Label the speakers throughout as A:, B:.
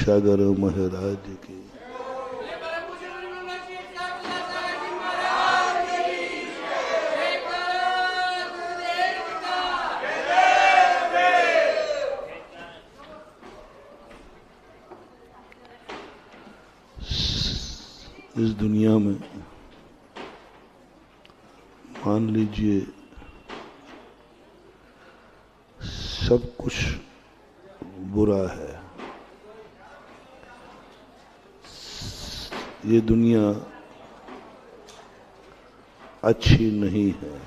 A: सागर महाराज की। इस दुनिया में मान लीजिए सब कुछ बुरा है। ये दुनिया अच्छी नहीं है,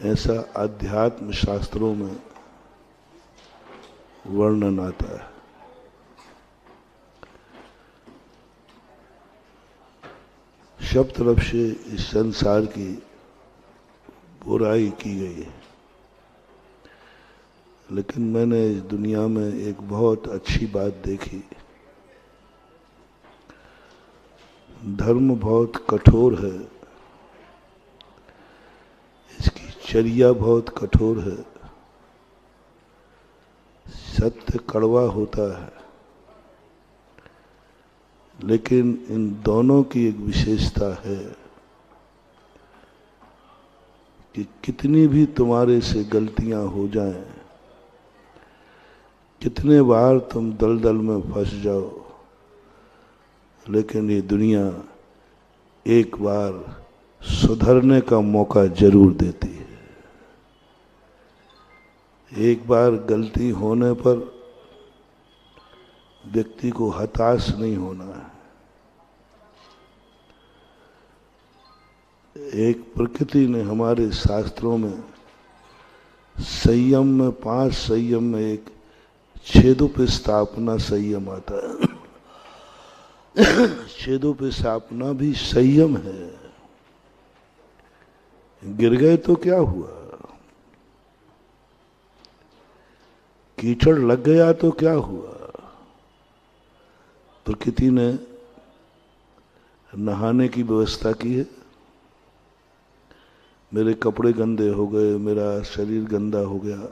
A: ऐसा आध्यात्म शास्त्रों में वर्णन आता है। सब तरफ से इस संसार की बुराई की गई है, लेकिन मैंने इस दुनिया में एक बहुत अच्छी बात देखी। धर्म बहुत कठोर है, इसकी चर्या बहुत कठोर है, सत्य कड़वा होता है, लेकिन इन दोनों की एक विशेषता है कि कितनी भी तुम्हारे से गलतियां हो जाएं, कितने बार तुम दलदल में फंस जाओ, लेकिन ये दुनिया एक बार सुधरने का मौका जरूर देती है। एक बार गलती होने पर व्यक्ति को हताश नहीं होना है। एक प्रकृति ने हमारे शास्त्रों में संयम में 5 संयम में एक छेदोपस्थापना संयम आता है। छेदोपस्थापना भी संयम है। गिर गए तो क्या हुआ, कीचड़ लग गया तो क्या हुआ। प्रकृति ने नहाने की व्यवस्था की है। मेरे कपड़े गंदे हो गए, मेरा शरीर गंदा हो गया,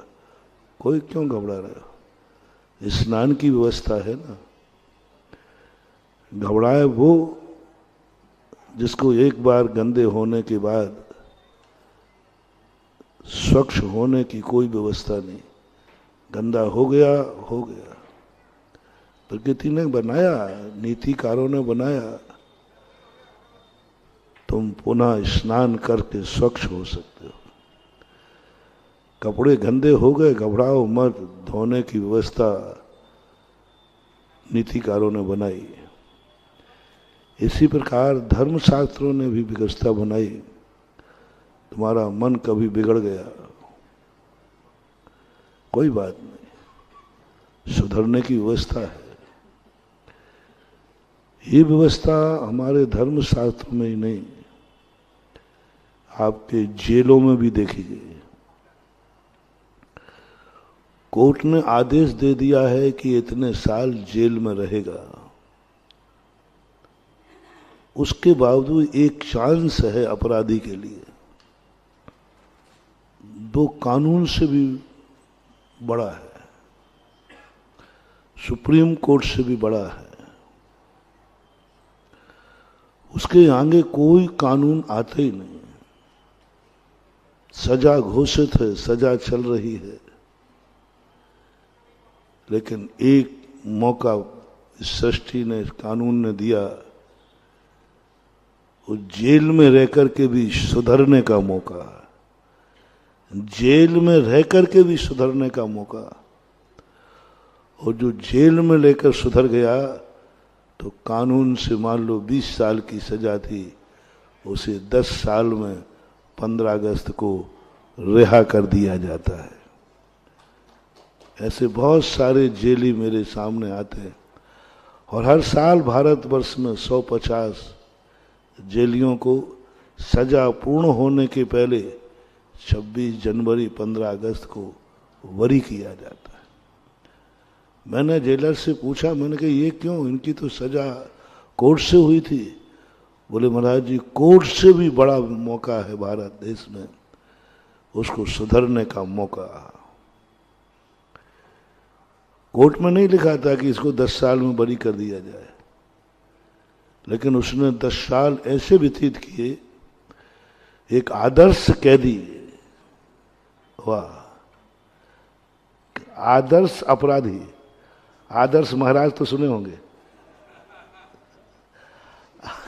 A: कोई क्यों घबरा रहा है? स्नान की व्यवस्था है ना। घबराए वो जिसको एक बार गंदे होने के बाद स्वच्छ होने की कोई व्यवस्था नहीं। गंदा हो गया हो गया। प्रकृति ने बनाया, नीतिकारों ने बनाया, तुम पुनः स्नान करके स्वच्छ हो सकते हो। कपड़े गंदे हो गए, घबराओ मत, धोने की व्यवस्था नीतिकारों ने बनाई। इसी प्रकार धर्मशास्त्रों ने भी व्यवस्था बनाई। तुम्हारा मन कभी बिगड़ गया, कोई बात नहीं, सुधरने की व्यवस्था है। ये व्यवस्था हमारे धर्मशास्त्र में ही नहीं, आपके जेलों में भी देखी गई। कोर्ट ने आदेश दे दिया है कि इतने साल जेल में रहेगा, उसके बावजूद एक चांस है अपराधी के लिए, वो कानून से भी बड़ा है, सुप्रीम कोर्ट से भी बड़ा है। उसके आगे कोई कानून आता ही नहीं। सजा घोषित है, सजा चल रही है, लेकिन एक मौका इस सृष्टि ने, इस कानून ने दिया, वो जेल में रहकर के भी सुधरने का मौका, जेल में रहकर के भी सुधरने का मौका। और जो जेल में लेकर सुधर गया तो कानून से मान लो 20 साल की सजा थी, उसे 10 साल में 15 अगस्त को रिहा कर दिया जाता है। ऐसे बहुत सारे जेली मेरे सामने आते हैं और हर साल भारतवर्ष में 150 जेलियों को सजा पूर्ण होने के पहले 26 जनवरी 15 अगस्त को वरी किया जाता है। मैंने जेलर से पूछा, मैंने कहा ये क्यों, इनकी तो सजा कोर्ट से हुई थी। बोले महाराज जी, कोर्ट से भी बड़ा मौका है भारत देश में, उसको सुधरने का मौका। कोर्ट में नहीं लिखा था कि इसको 10 साल में बरी कर दिया जाए, लेकिन उसने 10 साल ऐसे व्यतीत किए, एक आदर्श कैदी, वाह, आदर्श अपराधी। आदर्श महाराज तो सुने होंगे,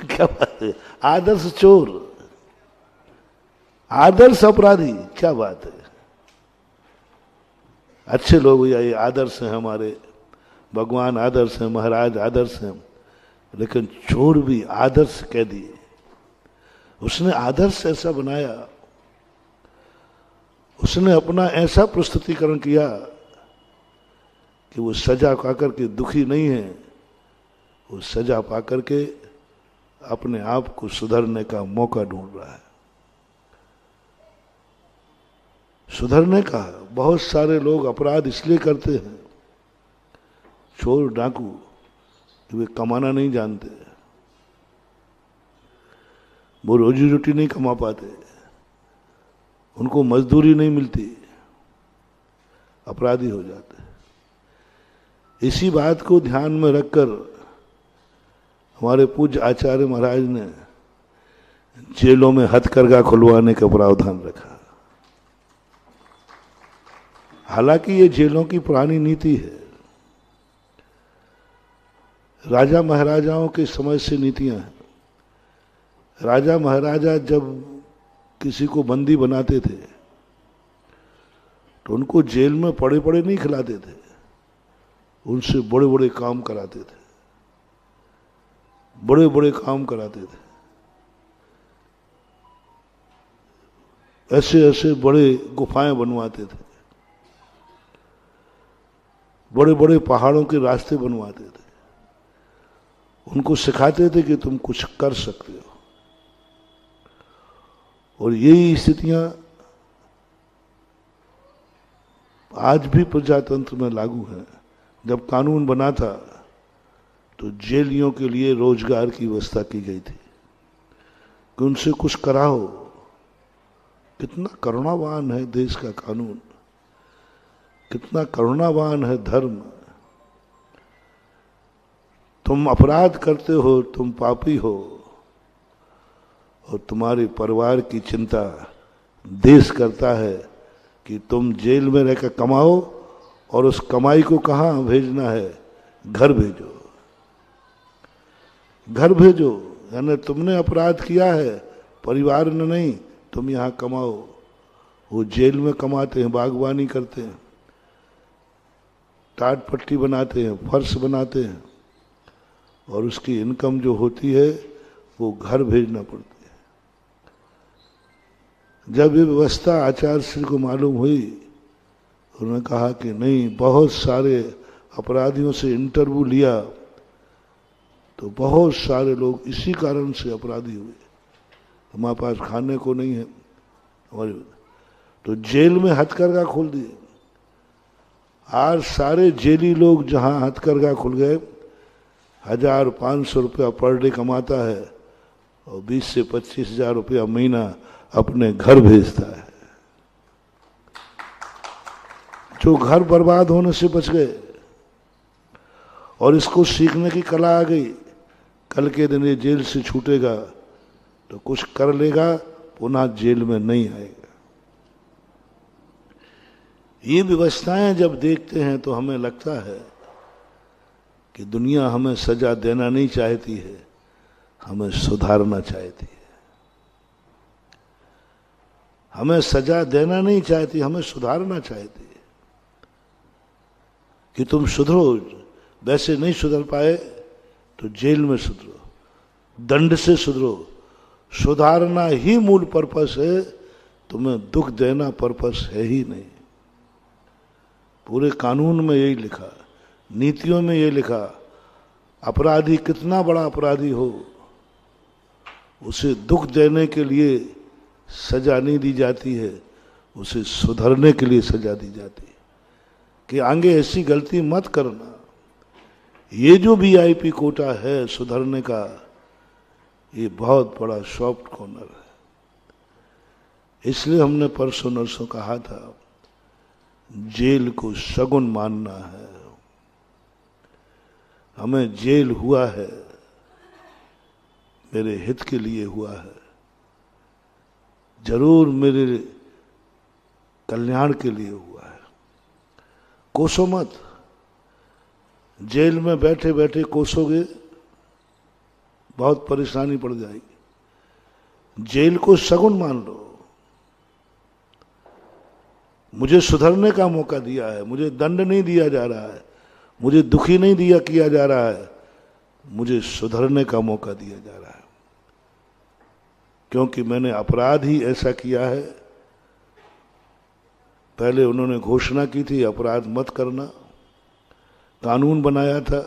A: क्या बात है, आदर्श चोर, आदर्श अपराधी, क्या बात है। अच्छे लोग भैया, ये आदर्श हैं हमारे, भगवान आदर्श हैं, महाराज आदर्श हैं, लेकिन चोर भी आदर्श कैदी। उसने आदर्श ऐसा बनाया, उसने अपना ऐसा प्रस्तुतिकरण किया कि वो सजा पाकर के दुखी नहीं है, वो सजा पाकर के अपने आप को सुधरने का मौका ढूंढ रहा है। सुधरने का, बहुत सारे लोग अपराध इसलिए करते हैं, चोर डाकू, कि वे कमाना नहीं जानते, वो रोजी रोटी नहीं कमा पाते, उनको मजदूरी नहीं मिलती, अपराधी हो जाते। इसी बात को ध्यान में रखकर हमारे पूज्य आचार्य महाराज ने जेलों में हथकरघा खुलवाने का प्रावधान रखा। हालांकि ये जेलों की पुरानी नीति है, राजा महाराजाओं के समय से नीतियां हैं। राजा महाराजा जब किसी को बंदी बनाते थे तो उनको जेल में पड़े पड़े नहीं खिलाते थे, उनसे बड़े बड़े काम कराते थे, बड़े बड़े काम कराते थे। ऐसे ऐसे बड़े गुफाएं बनवाते थे, बड़े बड़े पहाड़ों के रास्ते बनवाते थे, उनको सिखाते थे कि तुम कुछ कर सकते हो। और यही स्थितियां आज भी प्रजातंत्र में लागू हैं। जब कानून बना था तो जेलियों के लिए रोजगार की व्यवस्था की गई थी कि उनसे कुछ कराओ। कितना करुणावान है देश का कानून, कितना करुणावान है धर्म। तुम अपराध करते हो, तुम पापी हो, और तुम्हारे परिवार की चिंता देश करता है कि तुम जेल में रहकर कमाओ, और उस कमाई को कहाँ भेजना है? घर भेजो, घर भेजो। यानी तुमने अपराध किया है, परिवार ने नहीं, तुम यहाँ कमाओ। वो जेल में कमाते हैं, बागवानी करते हैं, टाट पट्टी बनाते हैं, फर्श बनाते हैं, और उसकी इनकम जो होती है वो घर भेजना पड़ती है। जब ये व्यवस्था आचार्य श्री को मालूम हुई, उन्होंने कहा कि नहीं, बहुत सारे अपराधियों से इंटरव्यू लिया तो बहुत सारे लोग इसी कारण से अपराधी हुए, हमारे पास खाने को नहीं है हमारे, तो जेल में हथकरघा खोल दिए। आज सारे जेली लोग जहां हथकरघा खुल गए, 1,500 रुपया पर डे कमाता है और 20 से 25,000 रुपया महीना अपने घर भेजता है। जो घर बर्बाद होने से बच गए, और इसको सीखने की कला आ गई। कल के दिन ये जेल से छूटेगा तो कुछ कर लेगा, पुनः जेल में नहीं आएगा। ये व्यवस्थाएं जब देखते हैं तो हमें लगता है कि दुनिया हमें सजा देना नहीं चाहती है, हमें सुधारना चाहती है। हमें सजा देना नहीं चाहती, हमें सुधारना चाहती है कि तुम सुधरो। वैसे नहीं सुधर पाए तो जेल में सुधरो, दंड से सुधरो। सुधारना ही मूल पर्पस है, तुम्हें दुख देना पर्पस है ही नहीं। पूरे कानून में यही लिखा, नीतियों में यही लिखा, अपराधी कितना बड़ा अपराधी हो, उसे दुख देने के लिए सजा नहीं दी जाती है, उसे सुधरने के लिए सजा दी जाती है कि आगे ऐसी गलती मत करना। ये जो वीआईपी कोटा है सुधरने का, ये बहुत बड़ा सॉफ्ट कॉर्नर है। इसलिए हमने परसों नरसों कहा था, जेल को शगुन मानना है। हमें जेल हुआ है मेरे हित के लिए हुआ है, जरूर मेरे कल्याण के लिए हुआ है। कोसो मत, जेल में बैठे बैठे कोसोगे बहुत परेशानी पड़ जाएगी। जेल को सगुन मान लो, मुझे सुधरने का मौका दिया है, मुझे दंड नहीं दिया जा रहा है, मुझे दुखी नहीं किया जा रहा है, मुझे सुधरने का मौका दिया जा रहा है, क्योंकि मैंने अपराध ही ऐसा किया है। पहले उन्होंने घोषणा की थी अपराध मत करना, कानून बनाया था,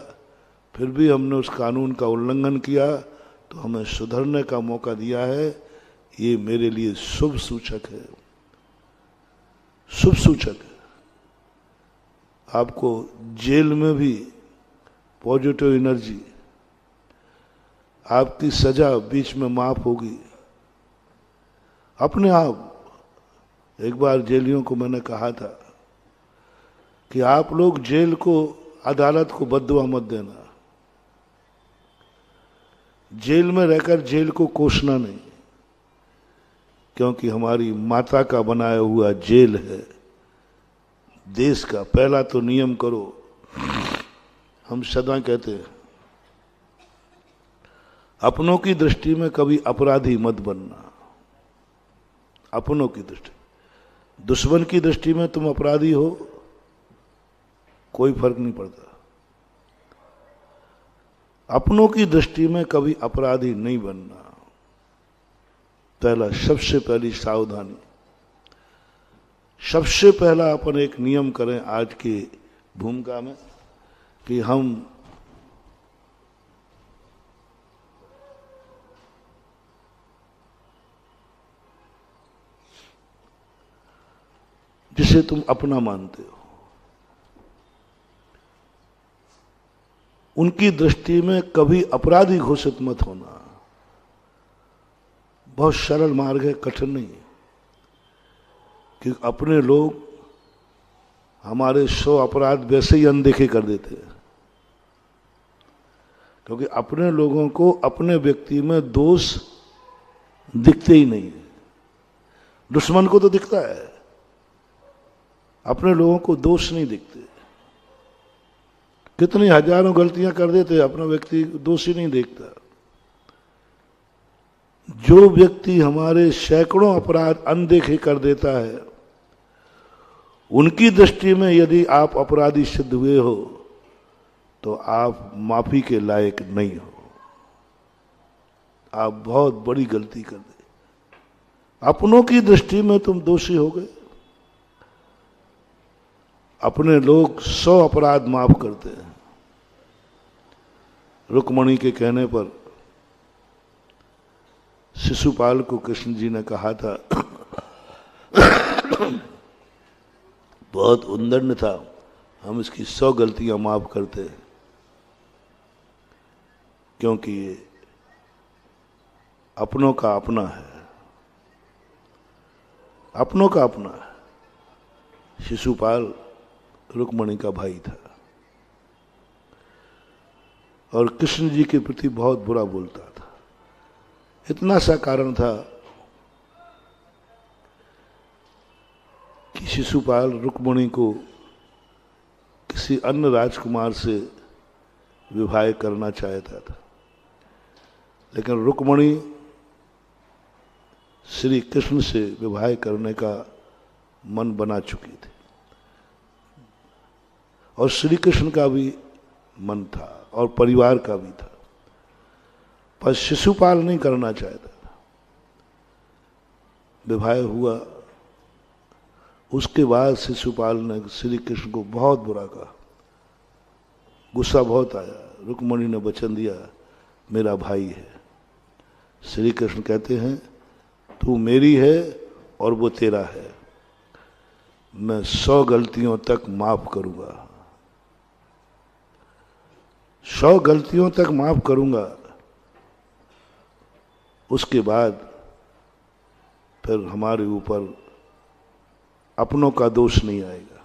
A: फिर भी हमने उस कानून का उल्लंघन किया, तो हमें सुधरने का मौका दिया है। ये मेरे लिए शुभ सूचक है, शुभ सूचक है। आपको जेल में भी पॉजिटिव एनर्जी, आपकी सजा बीच में माफ होगी अपने आप। एक बार जेलियों को मैंने कहा था कि आप लोग जेल को, अदालत को बद्दुआ मत देना, जेल में रहकर जेल को कोसना नहीं, क्योंकि हमारी माता का बनाया हुआ जेल है देश का। पहला तो नियम करो, हम सदा कहते हैं अपनों की दृष्टि में कभी अपराधी मत बनना। अपनों की दृष्टि, दुश्मन की दृष्टि में तुम अपराधी हो, कोई फर्क नहीं पड़ता। अपनों की दृष्टि में कभी अपराधी नहीं बनना, पहला, सबसे पहली सावधानी। सबसे पहला अपन एक नियम करें आज की भूमिका में कि हम जिसे तुम अपना मानते हो, उनकी दृष्टि में कभी अपराधी घोषित मत होना। बहुत सरल मार्ग है, कठिन नहीं है, कि अपने लोग हमारे 100 अपराध वैसे ही अनदेखे कर देते हैं, क्योंकि अपने लोगों को अपने व्यक्ति में दोष दिखते ही नहीं है। दुश्मन को तो दिखता है, अपने लोगों को दोष नहीं दिखते। कितनी हजारों गलतियां कर देते, अपना व्यक्ति दोषी नहीं देखता। जो व्यक्ति हमारे सैकड़ों अपराध अनदेखे कर देता है, उनकी दृष्टि में यदि आप अपराधी सिद्ध हुए हो तो आप माफी के लायक नहीं हो, आप बहुत बड़ी गलती कर दे। अपनों की दृष्टि में तुम दोषी हो गए। अपने लोग 100 अपराध माफ करते हैं। रुक्मणी के कहने पर शिशुपाल को कृष्ण जी ने कहा था, बहुत उद्दंड था, हम इसकी 100 गलतियां माफ करते हैं, क्योंकि ये अपनों का अपना है, अपनों का अपना है। शिशुपाल रुक्मणी का भाई था और कृष्ण जी के प्रति बहुत बुरा बोलता था। इतना सा कारण था कि शिशुपाल रुक्मणी को किसी अन्य राजकुमार से विवाह करना चाहता था, लेकिन रुक्मणी श्री कृष्ण से विवाह करने का मन बना चुकी थी और श्री कृष्ण का भी मन था और परिवार का भी था, पर शिशुपाल नहीं करना चाहता था। विवाह हुआ, उसके बाद शिशुपाल ने श्री कृष्ण को बहुत बुरा कहा, गुस्सा बहुत आया। रुक्मणी ने वचन दिया, मेरा भाई है। श्री कृष्ण कहते हैं, तू मेरी है और वो तेरा है, मैं 100 गलतियों तक माफ करूंगा, 100 गलतियों तक माफ करूंगा। उसके बाद फिर हमारे ऊपर अपनों का दोष नहीं आएगा,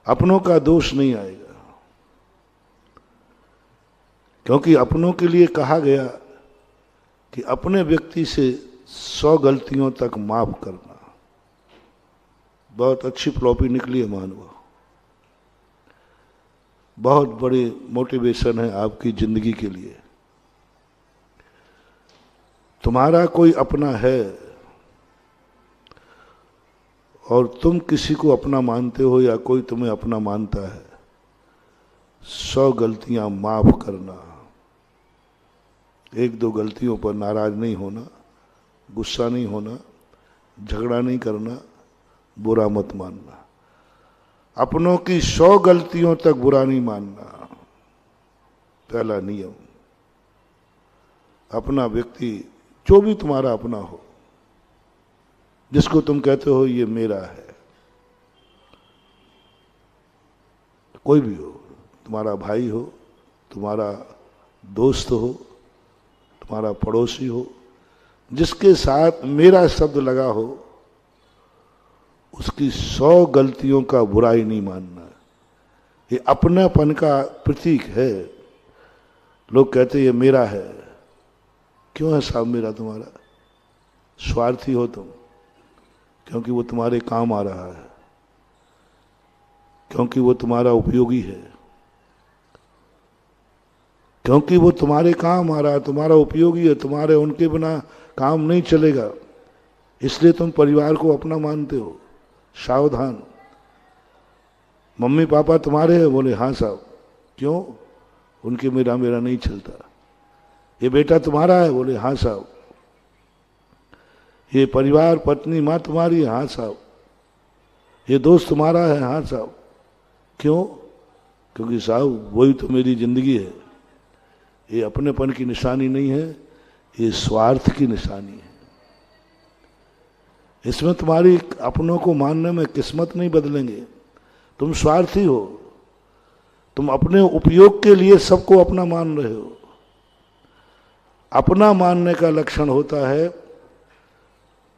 A: अपनों का दोष नहीं आएगा। क्योंकि अपनों के लिए कहा गया कि अपने व्यक्ति से 100 गलतियों तक माफ करना। बहुत अच्छी फ्लॉपी निकली है मानव, बहुत बड़ी मोटिवेशन है आपकी जिंदगी के लिए। तुम्हारा कोई अपना है और तुम किसी को अपना मानते हो या कोई तुम्हें अपना मानता है, 100 गलतियां माफ करना। 1-2 गलतियों पर नाराज नहीं होना, गुस्सा नहीं होना, झगड़ा नहीं करना, बुरा मत मानना। अपनों की 100 गलतियों तक बुरा नहीं मानना, पहला नियम। अपना व्यक्ति जो भी तुम्हारा अपना हो, जिसको तुम कहते हो ये मेरा है, कोई भी हो, तुम्हारा भाई हो, तुम्हारा दोस्त हो, तुम्हारा पड़ोसी हो, जिसके साथ मेरा शब्द लगा हो, उसकी 100 गलतियों का बुराई नहीं मानना। ये अपनापन का प्रतीक है। लोग कहते ये मेरा है। क्यों है साहब मेरा तुम्हारा? स्वार्थी हो तुम, क्योंकि वो तुम्हारे काम आ रहा है, क्योंकि वो तुम्हारा उपयोगी है, क्योंकि वो तुम्हारे काम आ रहा है, तुम्हारा उपयोगी है, तुम्हारे उनके बिना काम नहीं चलेगा, इसलिए तुम परिवार को अपना मानते हो। सावधान। मम्मी पापा तुम्हारे हैं? बोले हाँ साहब। क्यों? उनके मेरा नहीं चलता। ये बेटा तुम्हारा है? बोले हाँ साहब। ये परिवार पत्नी माँ तुम्हारी है? हाँ साहब। ये दोस्त तुम्हारा है? हाँ साहब। क्यों? क्योंकि साहब वही तो मेरी जिंदगी है। ये अपनेपन की निशानी नहीं है, ये स्वार्थ की निशानी है। इसमें तुम्हारी अपनों को मानने में किस्मत नहीं बदलेंगे। तुम स्वार्थी हो, तुम अपने उपयोग के लिए सबको अपना मान रहे हो। अपना मानने का लक्षण होता है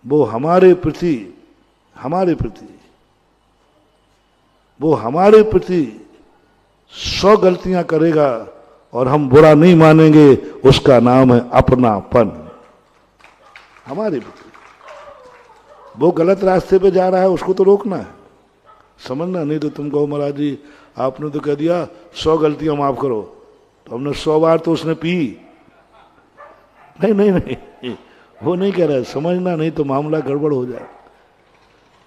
A: वो हमारे प्रति वो हमारे प्रति 100 गलतियां करेगा और हम बुरा नहीं मानेंगे, उसका नाम है अपनापन। हमारे प्रति वो गलत रास्ते पे जा रहा है, उसको तो रोकना है, समझना। नहीं तो तुम कहो महाराज जी आपने तो कह दिया 100 गलतियां माफ करो, तो हमने 100 बार तो उसने पी। नहीं, वो नहीं कह रहा है, समझना, नहीं तो मामला गड़बड़ हो जाए।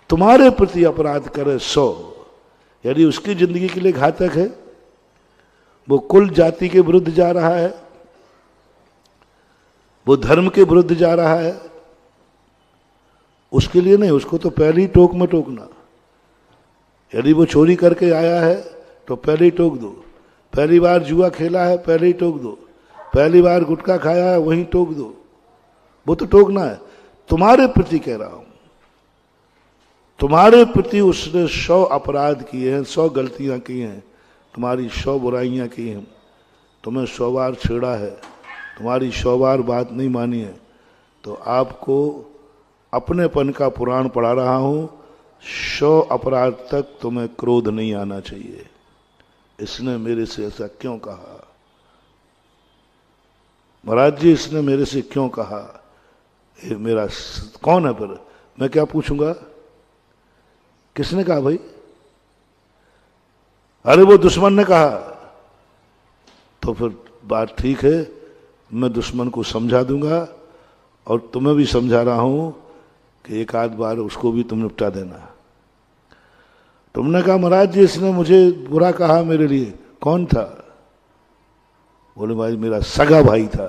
A: तुम्हारे प्रति अपराध करे 100, यदि उसकी जिंदगी के लिए घातक है, वो कुल जाति के विरुद्ध जा रहा है, वो धर्म के विरुद्ध जा रहा है, उसके लिए नहीं, उसको तो पहली टोक में टोकना। यदि वो चोरी करके आया है तो पहले ही टोक दो। पहली बार जुआ खेला है, पहले ही टोक दो। पहली बार गुटखा खाया है, वहीं टोक दो। वो तो टोकना है। तुम्हारे प्रति कह रहा हूं, तुम्हारे प्रति उसने 100 अपराध किए हैं, 100 गलतियां की हैं, तुम्हारी 100 बुराइयां की हैं, तुम्हें 100 बार छेड़ा है, तुम्हारी 100 बार बात नहीं मानी है, तो आपको अपनेपन का पुराण पढ़ा रहा हूं। 100 अपराध तक तुम्हें क्रोध नहीं आना चाहिए। इसने मेरे से ऐसा क्यों कहा? महाराज जी इसने मेरे से क्यों कहा? ये मेरा कौन है? पर मैं क्या पूछूंगा? किसने कहा भाई? अरे वो दुश्मन ने कहा। तो फिर बात ठीक है, मैं दुश्मन को समझा दूंगा और तुम्हें भी समझा रहा हूं कि एक आध बार उसको भी तुम निपटा देना। तुमने कहा महाराज जी इसने मुझे बुरा कहा मेरे लिए, कौन था? बोले भाई मेरा सगा भाई था।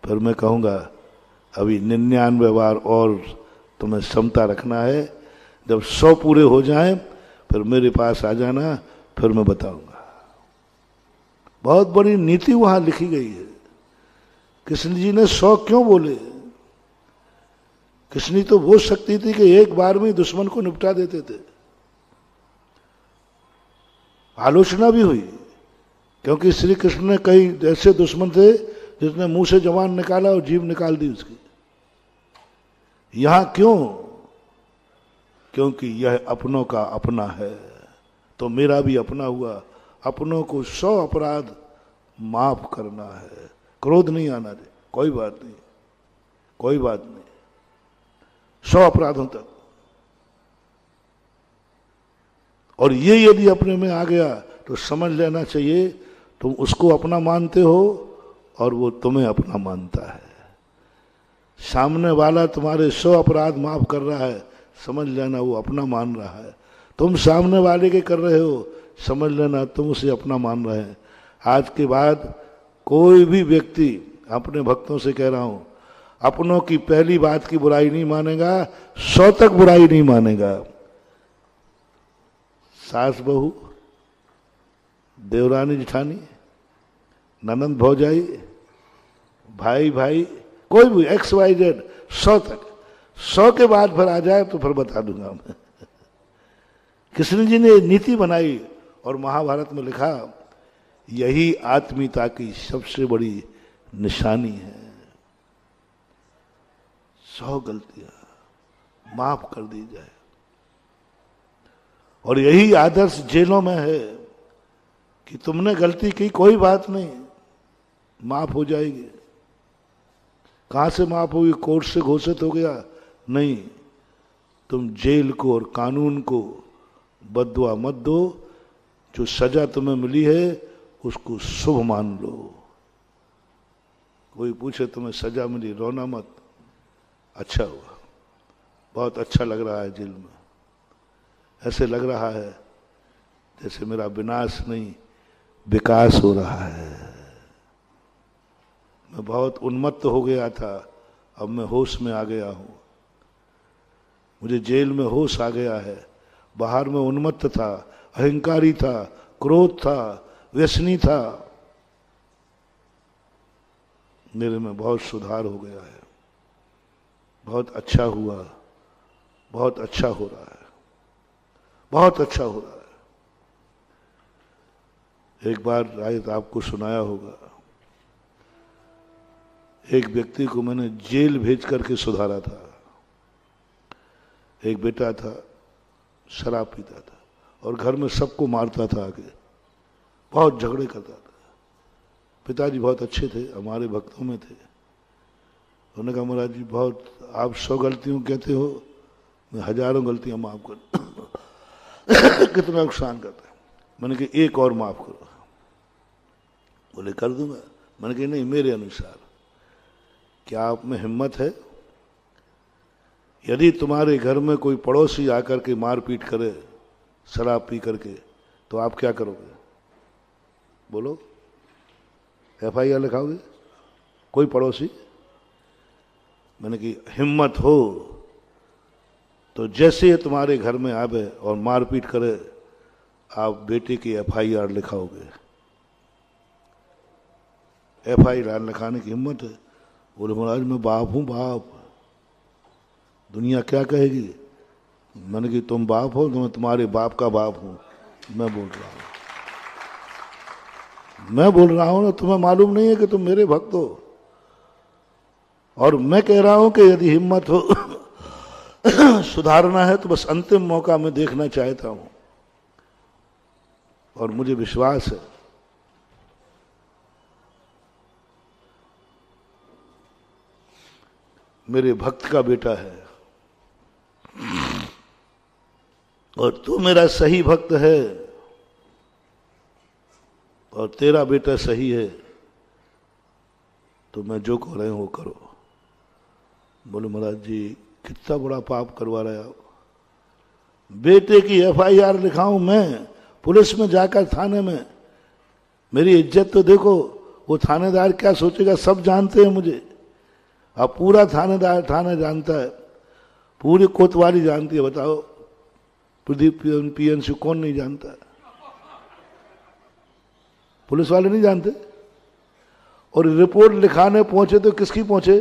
A: फिर मैं कहूंगा अभी 99 बार और तुम्हें क्षमता रखना है, जब 100 पूरे हो जाएं फिर मेरे पास आ जाना, फिर मैं बताऊंगा। बहुत बड़ी नीति वहां लिखी गई है। कृष्ण जी ने 100 क्यों बोले? कृष्ण तो वो शक्ति थी कि एक बार में दुश्मन को निपटा देते थे। आलोचना भी हुई, क्योंकि श्री कृष्ण ने कई ऐसे दुश्मन थे जिसने मुंह से जबान निकाला और जीभ निकाल दी उसकी। यहां क्यों? क्योंकि यह अपनों का अपना है, तो मेरा भी अपना हुआ। अपनों को 100 अपराध माफ करना है, क्रोध नहीं आना चाहिए। कोई बात नहीं, कोई बात नहीं, 100 अपराधों तक। और ये यदि अपने में आ गया तो समझ लेना चाहिए तुम उसको अपना मानते हो और वो तुम्हें अपना मानता है। सामने वाला तुम्हारे 100 अपराध माफ कर रहा है, समझ लेना वो अपना मान रहा है। तुम सामने वाले के कर रहे हो, समझ लेना तुम उसे अपना मान रहे हैं। आज के बाद कोई भी व्यक्ति, अपने भक्तों से कह रहा हूं, अपनों की पहली बात की बुराई नहीं मानेगा, 100 तक बुराई नहीं मानेगा। सास बहू, देवरानी जेठानी, ननंद भौजाई, भाई भाई, कोई भी XYZ, 100 तक। 100 के बाद फिर आ जाए तो फिर बता दूंगा मैं। कृष्ण जी ने नीति बनाई और महाभारत में लिखा, यही आत्मीयता की सबसे बड़ी निशानी है। 100 गलतियां माफ कर दी जाए। और यही आदर्श जेलों में है कि तुमने गलती की, कोई बात नहीं, माफ हो जाएगी। कहां से माफ होगी? कोर्ट से घोषित हो गया? नहीं, तुम जेल को और कानून को बद्दुआ मत दो। जो सजा तुम्हें मिली है उसको शुभ मान लो। कोई पूछे तुम्हें सजा मिली, रोना मत, अच्छा हुआ, बहुत अच्छा लग रहा है जेल में। ऐसे लग रहा है जैसे मेरा विनाश नहीं विकास हो रहा है। मैं बहुत उन्मत्त हो गया था, अब मैं होश में आ गया हूं। मुझे जेल में होश आ गया है। बाहर में उन्मत्त था, अहंकारी था, क्रोध था, व्यसनी था। मेरे में बहुत सुधार हो गया है। बहुत अच्छा हुआ, बहुत अच्छा हो रहा है, बहुत अच्छा हो रहा है। एक बार शायद आपको सुनाया होगा, एक व्यक्ति को मैंने जेल भेज करके सुधारा था। एक बेटा था, शराब पीता था और घर में सबको मारता था आके, बहुत झगड़े करता था। पिताजी बहुत अच्छे थे, हमारे भक्तों में थे। उन्होंने कहा, महाराज जी बहुत आप 100 गलतियों कहते हो, मैं हजारों गलतियां माफ कर कितना नुकसान करता है। मैंने कहा एक और माफ करो। बोले कर दूंगा। मैंने कहा नहीं, मेरे अनुसार। क्या आप में हिम्मत है? यदि तुम्हारे घर में कोई पड़ोसी आकर के मारपीट करे शराब पी करके, तो आप क्या करोगे? बोलो, FIR लिखाओगे? कोई पड़ोसी? मैंने कहा हिम्मत हो तो जैसे ये तुम्हारे घर में आवे और मारपीट करे, आप बेटे की FIR लिखाओगे। FIR लिखाने की हिम्मत है? बोले महाराज मैं बाप हूं, बाप, दुनिया क्या कहेगी? मैंने कहा तुम बाप हो तो मैं तुम्हारे बाप का बाप हूं। मैं बोल रहा हूं ना, तुम्हें मालूम नहीं है कि तुम मेरे भक्त हो। और मैं कह रहा हूं कि यदि हिम्मत हो सुधारना है तो बस अंतिम मौका मैं देखना चाहता हूं। और मुझे विश्वास है मेरे भक्त का बेटा है और तू मेरा सही भक्त है और तेरा बेटा सही है, तो मैं जो कह रहे हूं वो करो। बोले महाराज जी कितना बड़ा पाप करवा रहे हो। बेटे की FIR लिखाऊं मैं पुलिस में जाकर, थाने में? मेरी इज्जत तो देखो। वो थानेदार क्या सोचेगा? सब जानते हैं मुझे। अब पूरा थाना जानता है, पूरी कोतवाली जानती है। बताओ प्रदीप PNC कौन नहीं जानता? पुलिस वाले नहीं जानते। और रिपोर्ट लिखाने पहुंचे तो किसकी पहुंचे?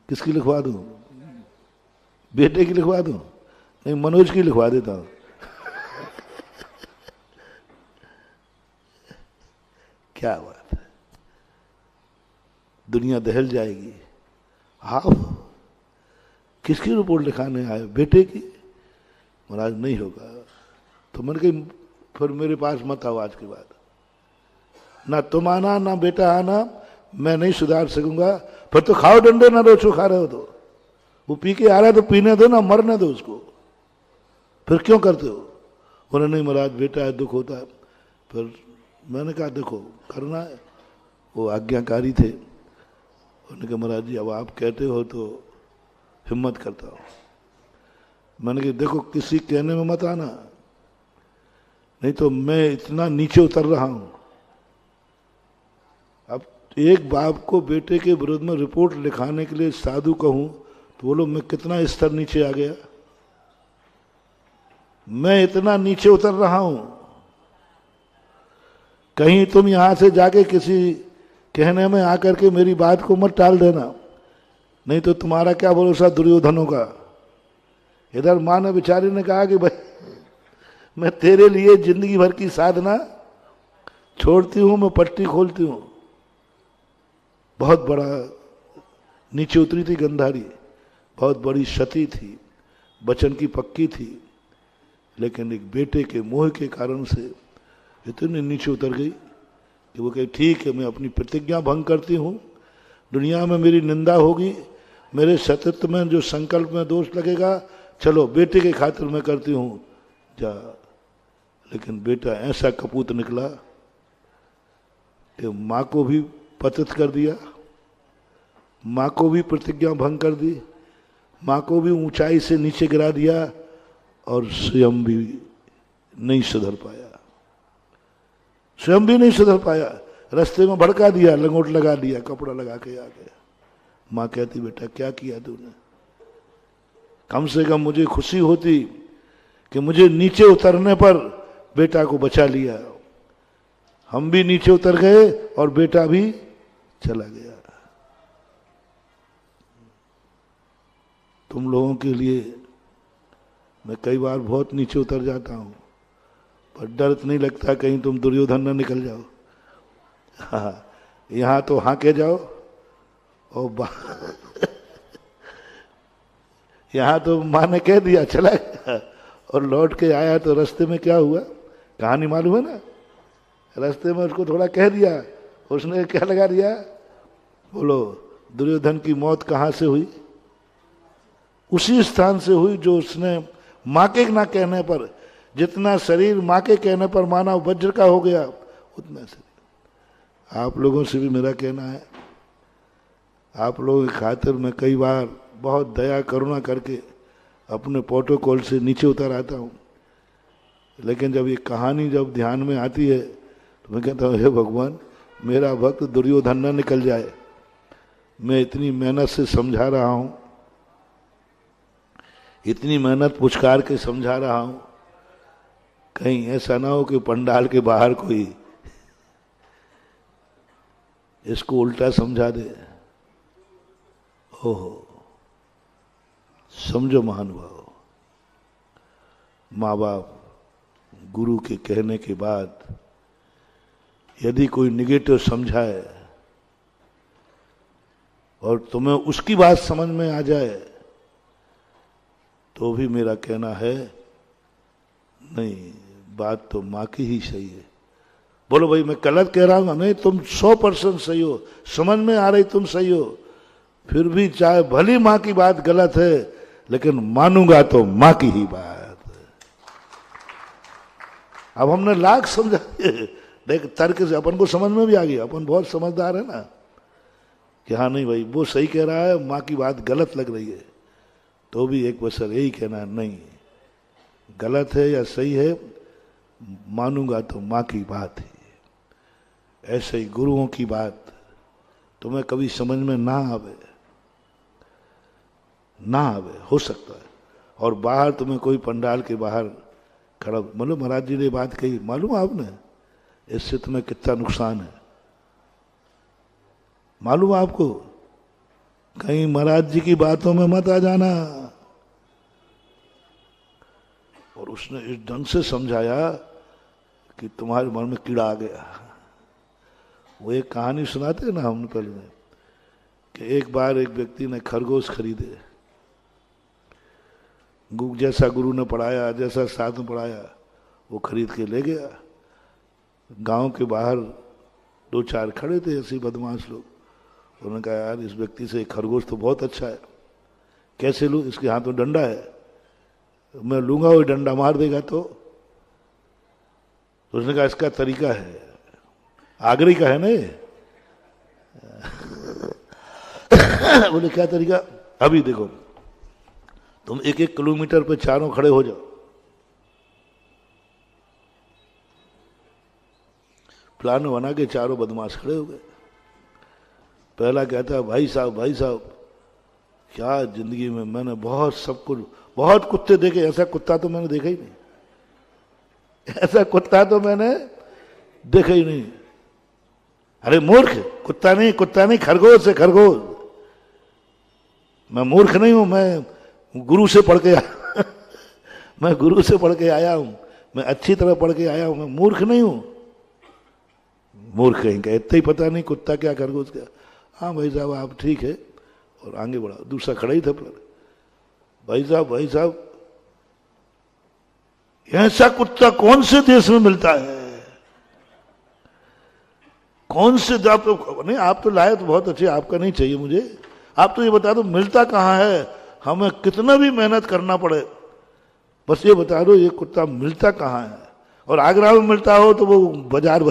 A: किसकी लिखवा दूं? बेटे की लिखवा दूं? नहीं, मनोज की लिखवा देता हूं। क्या बात है, दुनिया दहल जाएगी। आप किसकी रिपोर्ट लिखाने आए? बेटे की? महाराज नहीं होगा। तो मैंने कहा फिर मेरे पास मत आओ आज के बाद। ना तुम आना ना बेटा आना, मैं नहीं सुधार सकूंगा। फिर तो खाओ डंडे, ना रोचो खा रहे हो तो। वो पी के आ रहा है तो पीने दो ना, मरने दो उसको, फिर क्यों करते हो? बोले नहीं महाराज बेटा है, दुख होता है। फिर मैंने कहा देखो करना है। वो आज्ञाकारी थे। उन्होंने कहा महाराज जी अब आप कहते हो तो हिम्मत करता हूँ। मैंने कहा देखो किसी कहने में मत आना, नहीं तो मैं इतना नीचे उतर रहा हूं। अब एक बाप को बेटे के विरोध में रिपोर्ट लिखाने के लिए साधु कहूं तो बोलो मैं कितना स्तर नीचे आ गया। मैं इतना नीचे उतर रहा हूं। कहीं तुम यहां से जाके किसी कहने में आकर के मेरी बात को मत टाल देना, नहीं तो तुम्हारा क्या भरोसा दुर्योधनों का। इधर मां ने बेचारी ने कहा कि भाई मैं तेरे लिए जिंदगी भर की साधना छोड़ती हूं, मैं पट्टी खोलती हूं। बहुत बड़ा नीचे उतरी थी गंधारी, बहुत बड़ी सती थी, वचन की पक्की थी, लेकिन एक बेटे के मोह के कारण से इतनी नीचे उतर गई कि वो कहे ठीक है मैं अपनी प्रतिज्ञा भंग करती हूं, दुनिया में मेरी निंदा होगी, मेरे सतत्व में जो संकल्प में दोष लगेगा, चलो बेटे के खातिर मैं करती हूं जा। लेकिन बेटा ऐसा कपूत निकला कि मां को भी पतित कर दिया, मां को भी प्रतिज्ञा भंग कर दी, मां को भी ऊंचाई से नीचे गिरा दिया, और स्वयं भी नहीं सुधर पाया। स्वयं भी नहीं सुधर पाया, रास्ते में भड़का दिया, लंगोट लगा दिया, कपड़ा लगा के आ गया। मां कहती बेटा क्या किया तूने? कम से कम मुझे खुशी होती कि मुझे नीचे उतरने पर बेटा को बचा लिया। हम भी नीचे उतर गए और बेटा भी चला गया। तुम लोगों के लिए मैं कई बार बहुत नीचे उतर जाता हूं, पर डर नहीं लगता कहीं तुम दुर्योधन न निकल जाओ। हाँ, यहां तो हाके जाओ और यहां तो मां ने कह दिया चला गया, और लौट के आया तो रास्ते में क्या हुआ कहानी मालूम है ना। रास्ते में उसको थोड़ा कह दिया, उसने क्या लगा दिया, बोलो दुर्योधन की मौत कहां से हुई? उसी स्थान से हुई जो उसने मां के ना कहने पर, जितना शरीर मां के कहने पर माना वज्र का हो गया, उतना शरीर। आप लोगों से भी मेरा कहना है, आप लोगों की खातिर मैं कई बार बहुत दया करुणा करके अपने प्रोटोकॉल से नीचे उतर आता हूं, लेकिन जब ये कहानी जब ध्यान में आती है तो मैं कहता हूं हे भगवान मेरा भक्त दुर्योधन न निकल जाए। मैं इतनी मेहनत से समझा रहा हूं, इतनी मेहनत पुचकार के समझा रहा हूं, कहीं ऐसा ना हो कि पंडाल के बाहर कोई इसको उल्टा समझा दे। ओहो, समझो महानुभाव, माँ बाप गुरु के कहने के बाद यदि कोई निगेटिव समझाए और तुम्हें उसकी बात समझ में आ जाए तो भी मेरा कहना है नहीं, बात तो मां की ही सही है। बोलो भाई मैं गलत कह रहा हूं, नहीं तुम 100% सही हो, समझ में आ रही तुम सही हो, फिर भी चाहे भली मां की बात गलत है लेकिन मानूंगा तो मां की ही बात। अब हमने लाख समझा, देख तर्क से अपन को समझ में भी आ गया, अपन बहुत समझदार है ना कि हाँ नहीं भाई वो सही कह रहा है, मां की बात गलत लग रही है, तो भी एक बसर यही कहना नहीं, गलत है या सही है मानूंगा तो मां की बात है। ऐसे ही गुरुओं की बात तुम्हें कभी समझ में ना आवे, ना आवे, हो सकता है, और बाहर तुम्हें कोई पंडाल के बाहर खड़ा, मतलब महाराज जी ने बात कही मालूम आपने, इससे तुम्हें कितना नुकसान है मालूम आपको। कहीं महाराज जी की बातों में मत आ जाना। और उसने इस ढंग से समझाया कि तुम्हारे मन में कीड़ा आ गया। वो एक कहानी सुनाते हैं ना हम पहले में, कि एक बार एक व्यक्ति ने खरगोश खरीदे, जैसा गुरु ने पढ़ाया, जैसा साधु पढ़ाया, वो खरीद के ले गया। गांव के बाहर दो चार खड़े थे ऐसे बदमाश लोग। उन्होंने कहा यार इस व्यक्ति से खरगोश तो बहुत अच्छा है, कैसे लूँ, इसके हाथ में डंडा है, मैं लूंगा वो डंडा मार देगा। तो उसने कहा इसका तरीका है, आगरे का है ना ये। बोले क्या तरीका, अभी देखो तुम 1-1 किलोमीटर पे चारों खड़े हो जाओ, प्लान बना के चारों बदमाश खड़े हो गए। पहला कहता है भाई साहब क्या जिंदगी में मैंने बहुत सब कुछ, बहुत कुत्ते देखे, ऐसा कुत्ता तो मैंने देखा ही नहीं, ऐसा कुत्ता तो मैंने देखा ही नहीं। अरे मूर्ख, कुत्ता नहीं खरगोश है, खरगोश। मैं मूर्ख नहीं हूं, मैं गुरु से पढ़ के आया मैं गुरु से पढ़ के आया हूं, मैं अच्छी तरह पढ़ के आया हूं, मैं मूर्ख नहीं हूं। मूर्ख कहीं का, इतना ही पता नहीं कुत्ता क्या खरगोश क्या। हाँ भाई साहब आप ठीक है, और आगे बढ़ा। दूसरा खड़ा ही था पर, भाई साहब ऐसा कुत्ता कौन से देश में मिलता है, कौन से आप तो नहीं, आप तो लाए तो बहुत अच्छे, आपका नहीं चाहिए मुझे, आप तो ये बता दो मिलता कहाँ है, हमें कितना भी मेहनत करना पड़े, बस ये बता दो ये कुत्ता मिलता कहाँ है। और आगरा में मिलता हो तो वो बाजार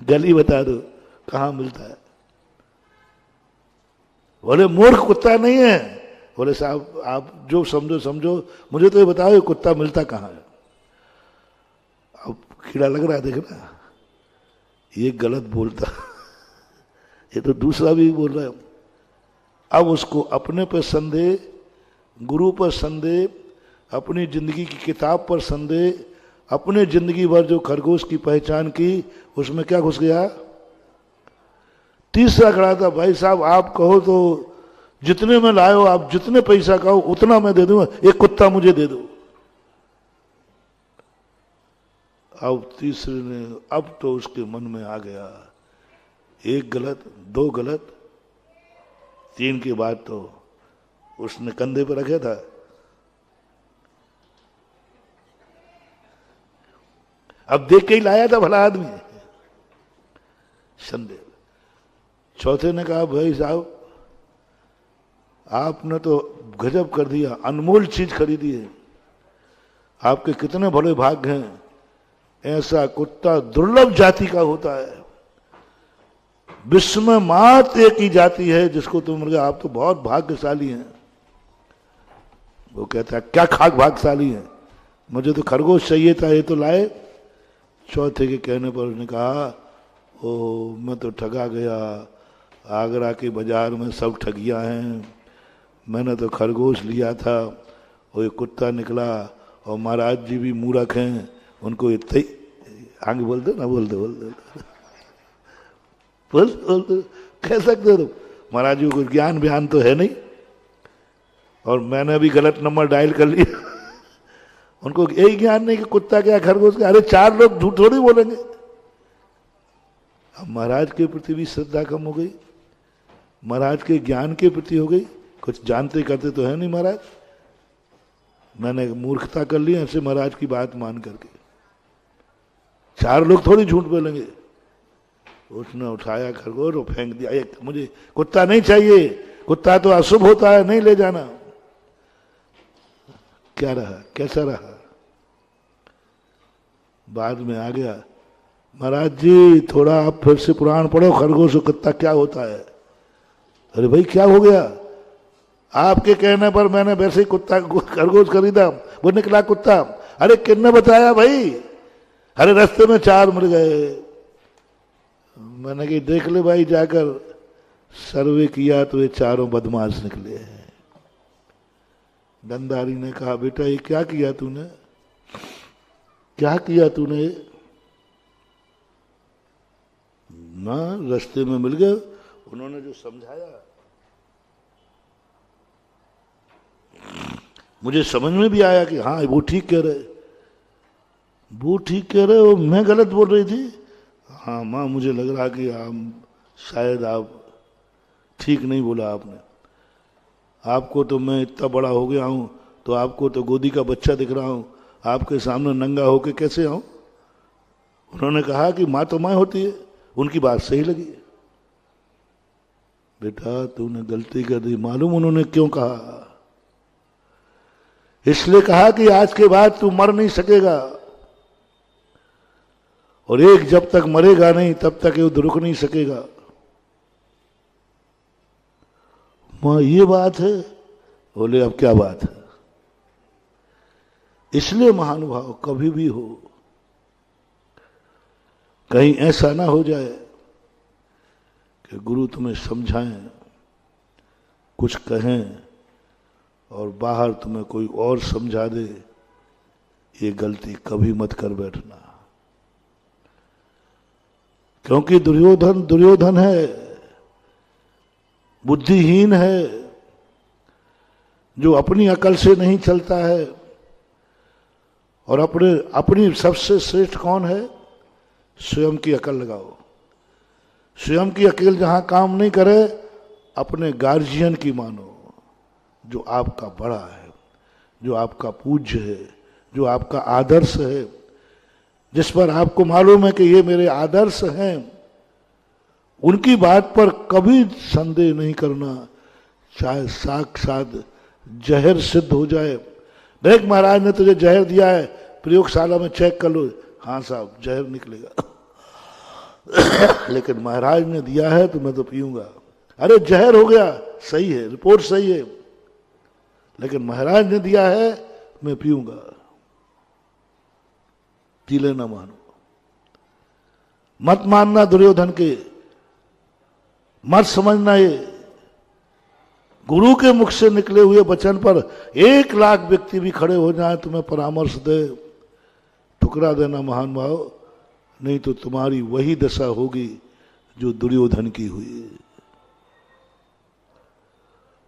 A: गली बता दो कहाँ मिलता है। बोले मूर्ख कुत्ता नहीं है। बोले साहब आप जो समझो, मुझे तो ये बताओ ये कुत्ता मिलता कहाँ है। अब कीड़ा लग रहा है, देखना ये गलत बोलता ये तो दूसरा भी बोल रहा है। अब उसको अपने पर संदेह, गुरु पर संदेह, अपनी जिंदगी की किताब पर संदेह, अपने जिंदगी भर जो खरगोश की पहचान की उसमें क्या घुस गया। तीसरा खड़ा था, भाई साहब आप कहो तो जितने में लाए हो, आप जितने पैसा कहो उतना मैं दे दूंगा, एक कुत्ता मुझे दे दो। अब तीसरे ने, अब तो उसके मन में आ गया, एक गलत, दो गलत, तीन के बाद तो उसने कंधे पर रखा था। अब देख के ही लाया था भला आदमी, संदेह। चौथे ने कहा भाई साहब आपने तो गजब कर दिया, अनमोल चीज खरीदी है, आपके कितने भले भाग्य हैं, ऐसा कुत्ता दुर्लभ जाति का होता है, विश्व में मात्र एक ही जाति है जिसको तुम मिल गए, आप तो बहुत भाग्यशाली हैं। वो कहता है क्या खाक भाग्यशाली है, मुझे तो खरगोश चाहिए था, ये तो लाए। चौथे के कहने पर उसने कहा ओ मैं तो ठगा गया, आगरा के बाजार में सब ठगियां हैं, मैंने तो खरगोश लिया था, वो एक कुत्ता निकला, और महाराज जी भी मूर्ख हैं, उनको इतने ही आगे बोल दो ना, बोल दो कह सकते हो तुम, महाराज जी को ज्ञान व्यान तो है नहीं, और मैंने भी गलत नंबर डायल कर लिया उनको यही ज्ञान नहीं कि कुत्ता क्या खरगोश क्या। अरे चार लोग झूठ थोड़ी बोलेंगे। अब महाराज के प्रति भी श्रद्धा कम हो गई, महाराज के ज्ञान के प्रति हो गई, कुछ जानते करते तो है नहीं महाराज, मैंने मूर्खता कर ली ऐसे महाराज की बात मान करके। चार लोग थोड़ी झूठ बोलेंगे। उसने उठाया खरगोश और फेंक दिया, एक मुझे कुत्ता नहीं चाहिए, कुत्ता तो अशुभ होता है, नहीं ले जाना। क्या रहा, कैसा रहा, बाद में आ गया, महाराज जी थोड़ा आप फिर से पुराण पढ़ो, खरगोश और कुत्ता क्या होता है। अरे भाई क्या हो गया, आपके कहने पर मैंने वैसे ही कुत्ता खरगोश खरीदा, वो निकला कुत्ता। अरे किसने बताया भाई, अरे रास्ते में चार मर गए। मैंने कही देख ले भाई जाकर, सर्वे किया तो ये चारों बदमाश निकले हैं। गंधारी ने कहा बेटा ये क्या किया तूने, क्या किया तूने ना, रास्ते में मिल गए। उन्होंने जो समझाया मुझे समझ में भी आया कि हाँ वो ठीक कह रहे, वो ठीक कह रहे हो, मैं गलत बोल रही थी। हाँ माँ मुझे लग रहा कि शायद आप ठीक नहीं बोला आपने, आपको तो मैं इतना बड़ा हो गया हूँ, तो आपको तो गोदी का बच्चा दिख रहा हूँ, आपके सामने नंगा होके कैसे आऊँ। उन्होंने कहा कि माँ तो माँ होती है, उनकी बात सही लगी। बेटा तूने गलती कर दी। मालूम उन्होंने क्यों कहा? इसलिए कहा कि आज के बाद तू मर नहीं सकेगा, और एक जब तक मरेगा नहीं तब तक युद्ध रुक नहीं सकेगा। मां ये बात है? बोले अब क्या बात है? इसलिए महानुभाव कभी भी हो, कहीं ऐसा ना हो जाए कि गुरु तुम्हें समझाएं, कुछ कहें और बाहर तुम्हें कोई और समझा दे। ये गलती कभी मत कर बैठना, क्योंकि दुर्योधन है, बुद्धिहीन है, जो अपनी अकल से नहीं चलता है। और अपनी सबसे श्रेष्ठ कौन है? स्वयं की अकल लगाओ। स्वयं की अकल जहां काम नहीं करे, अपने गार्जियन की मानो, जो आपका बड़ा है, जो आपका पूज्य है, जो आपका आदर्श है, जिस पर आपको मालूम है कि ये मेरे आदर्श हैं। उनकी बात पर कभी संदेह नहीं करना, चाहे साक्षात जहर सिद्ध हो जाए। देख महाराज ने तुझे जहर दिया है, प्रयोगशाला में चेक कर लो। हाँ साहब जहर निकलेगा लेकिन महाराज ने दिया है तो मैं तो पीऊंगा। अरे जहर हो गया, सही है, रिपोर्ट सही है, लेकिन महाराज ने दिया है मैं पीऊंगा। पी लेना, मानो। मत मानना दुर्योधन के, मत समझना ये गुरु के मुख से निकले हुए वचन पर 1,00,000 व्यक्ति भी खड़े हो जाए तुम्हें परामर्श दे, ठुकरा देना महान भाव, नहीं तो तुम्हारी वही दशा होगी जो दुर्योधन की हुई।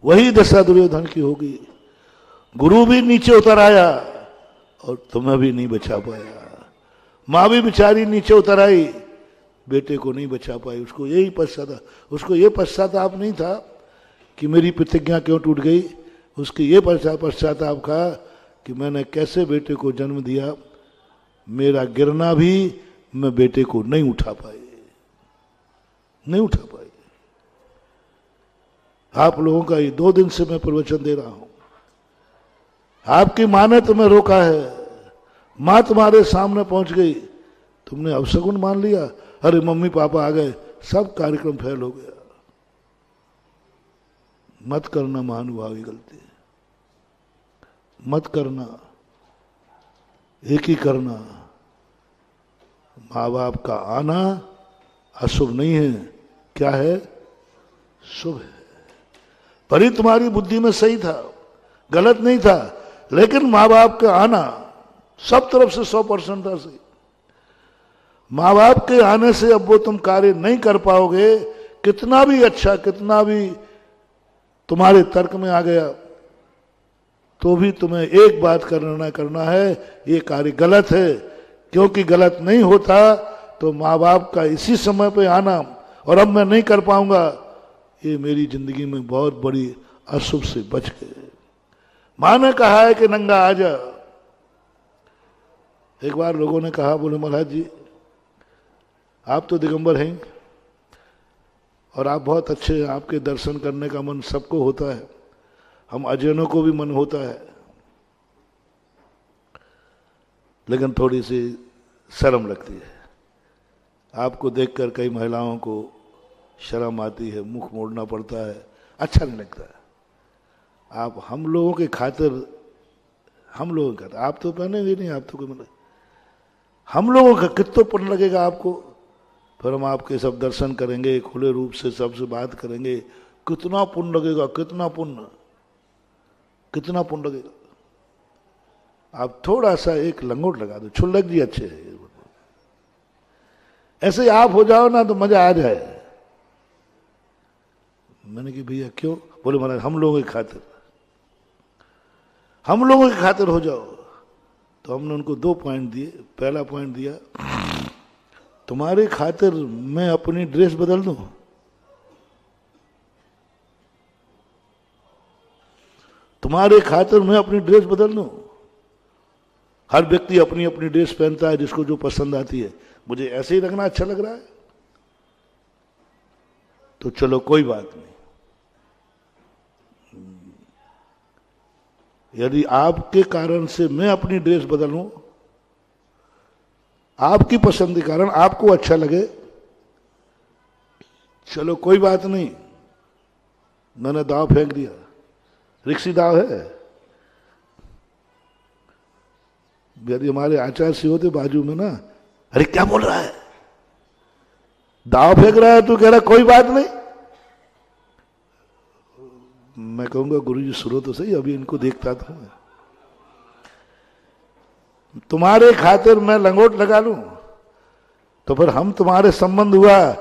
A: वही दशा दुर्योधन की होगी। गुरु भी नीचे उतर आया और तुम्हें भी नहीं बचा पाया। मां भी बेचारी नीचे उतर आई, बेटे को नहीं बचा पाई। उसको यही पश्चाताप नहीं था कि मेरी प्रतिज्ञा क्यों टूट गई। उसके ये पश्चाताप था कि मैंने कैसे बेटे को जन्म दिया, मेरा गिरना भी मैं बेटे को नहीं उठा पाई। आप लोगों का ये 2 दिन से मैं प्रवचन दे रहा हूं। आपकी मां ने तुम्हें रोका है, मां तुम्हारे सामने पहुंच गई, तुमने अपशगुन मान लिया। अरे मम्मी पापा आ गए, सब कार्यक्रम फेल हो गया। मत करना महानुभावी गलती, मत करना। एक ही करना, माँ बाप का आना अशुभ नहीं है, क्या है? शुभ है। पर ही तुम्हारी बुद्धि में सही था, गलत नहीं था, लेकिन माँ बाप का आना सब तरफ से 100% था सही। माँ बाप के आने से अब वो तुम कार्य नहीं कर पाओगे, कितना भी अच्छा, कितना भी तुम्हारे तर्क में आ गया, तो भी तुम्हें एक बात करना है, ये कार्य गलत है। क्योंकि गलत नहीं होता तो माँ बाप का इसी समय पे आना और अब मैं नहीं कर पाऊंगा, ये मेरी जिंदगी में बहुत बड़ी अशुभ से बच गए। माँ ने कहा है कि नंगा आ जा। एक बार लोगों ने कहा, बोले महाराज जी आप तो दिगंबर हैं और आप बहुत अच्छे हैं, आपके दर्शन करने का मन सबको होता है, हम अजैनों को भी मन होता है, लेकिन थोड़ी सी शर्म लगती है। आपको देखकर कई महिलाओं को शर्म आती है, मुख मोड़ना पड़ता है, अच्छा नहीं लगता। आप हम लोगों के खातिर, आप तो पहनेंगे नहीं, आप तो कोई मतलब, हम लोगों का कितना पुण्य लगेगा आपको। फिर हम आपके सब दर्शन करेंगे, खुले रूप से सबसे बात करेंगे, कितना पुण्य लगेगा, कितना पुण्य लगेगा। आप थोड़ा सा एक लंगोट लगा दो, छुल्लक जी अच्छे है, ऐसे आप हो जाओ ना तो मजा आ जाए। मैंने कि भैया क्यों? बोले महाराज हम लोगों की खातिर हो जाओ। तो हमने उनको 2 पॉइंट दिए। पहला पॉइंट दिया, तुम्हारी खातिर मैं अपनी ड्रेस बदल दूं? तुम्हारे खातिर मैं अपनी ड्रेस बदल दूं? हर व्यक्ति अपनी अपनी ड्रेस पहनता है जिसको जो पसंद आती है। मुझे ऐसे ही रखना अच्छा लग रहा है, तो चलो कोई बात नहीं। यदि आपके कारण से मैं अपनी ड्रेस बदलूं, आपकी पसंद के कारण आपको अच्छा लगे, चलो कोई बात नहीं, मैंने दाव फेंक दिया। रिक्सी दाव है। यदि हमारे आचार्य से होते बाजू में ना, अरे क्या बोल रहा है, दाव फेंक रहा है, तू कह रहा कोई बात नहीं। मैं कहूंगा गुरुजी सुनो तो सही, अभी इनको देखता था मैं। तुम्हारे खातिर मैं लंगोट लगा लूं तो फिर हम तुम्हारे संबंध हुआ,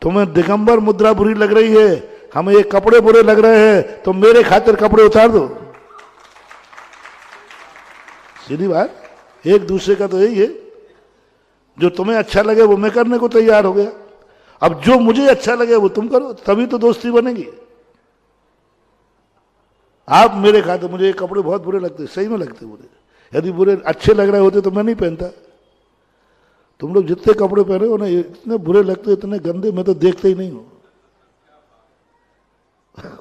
A: तुम्हें दिगंबर मुद्रा बुरी लग रही है, हमें ये कपड़े बुरे लग रहे हैं, तो मेरे खातिर कपड़े उतार दो। सीधी बात, एक दूसरे का तो यही है। जो तुम्हें अच्छा लगे वो मैं करने को तैयार हो गया, अब जो मुझे अच्छा लगे वो तुम करो, तभी तो दोस्ती बनेगी। आप मेरे खातिर, मुझे ये कपड़े बहुत बुरे लगते, सही में लगते बुरे, यदि बुरे अच्छे लग रहे होते तो मैं नहीं पहनता। तुम लोग जितने कपड़े पहने हो ना, इतने बुरे लगते, इतने गंदे, मैं तो देखते ही नहीं हूं।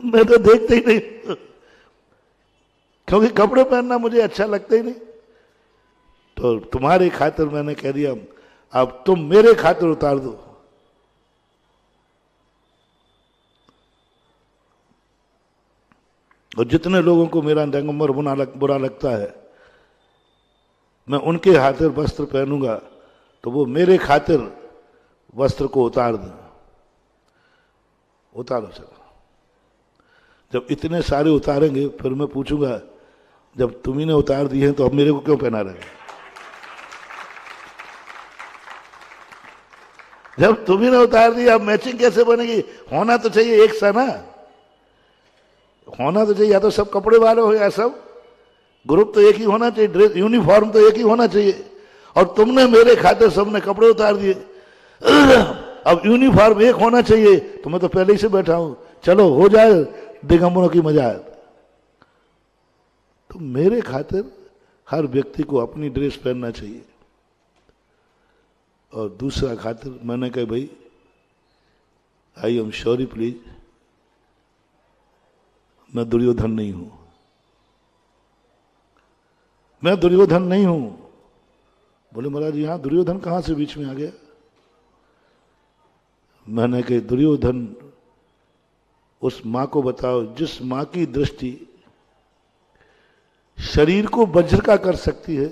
A: मैं तो देखते ही नहीं, क्योंकि कपड़े पहनना मुझे अच्छा लगता ही नहीं। तो तुम्हारे खातिर मैंने कह दिया, अब तुम मेरे खातिर उतार दो। और जितने लोगों को मेरा दिगंबर बुरा लगता है, मैं उनके खातिर वस्त्र पहनूंगा, तो वो मेरे खातिर वस्त्र को उतार दें। उतारो चलो। जब इतने सारे उतारेंगे फिर मैं पूछूंगा, जब तुम्ही ने उतार दिए हैं तो अब मेरे को क्यों पहना रहे? जब तुम्ही ने उतार दिया, अब मैचिंग कैसे बनेगी? होना तो चाहिए एक सा ना, होना तो चाहिए। या तो सब कपड़े वाले हो, या सब ग्रुप तो एक ही होना चाहिए, ड्रेस यूनिफॉर्म तो एक ही होना चाहिए। और तुमने मेरे खातिर सबने कपड़े उतार दिए, अब यूनिफॉर्म एक होना चाहिए। तो मैं तो पहले ही से बैठा हूं, चलो हो जाए दिगंबरों की मजाक। तो मेरे खातिर हर व्यक्ति को अपनी ड्रेस पहनना चाहिए। और दूसरा खातिर मैंने कहा, भाई आई एम सॉरी प्लीज, मैं दुर्योधन नहीं हूं, मैं दुर्योधन नहीं हूं। बोले महाराज यहां दुर्योधन कहां से बीच में आ गया? मैंने कहा दुर्योधन उस मां को बताओ जिस मां की दृष्टि शरीर को वज्र का कर सकती है,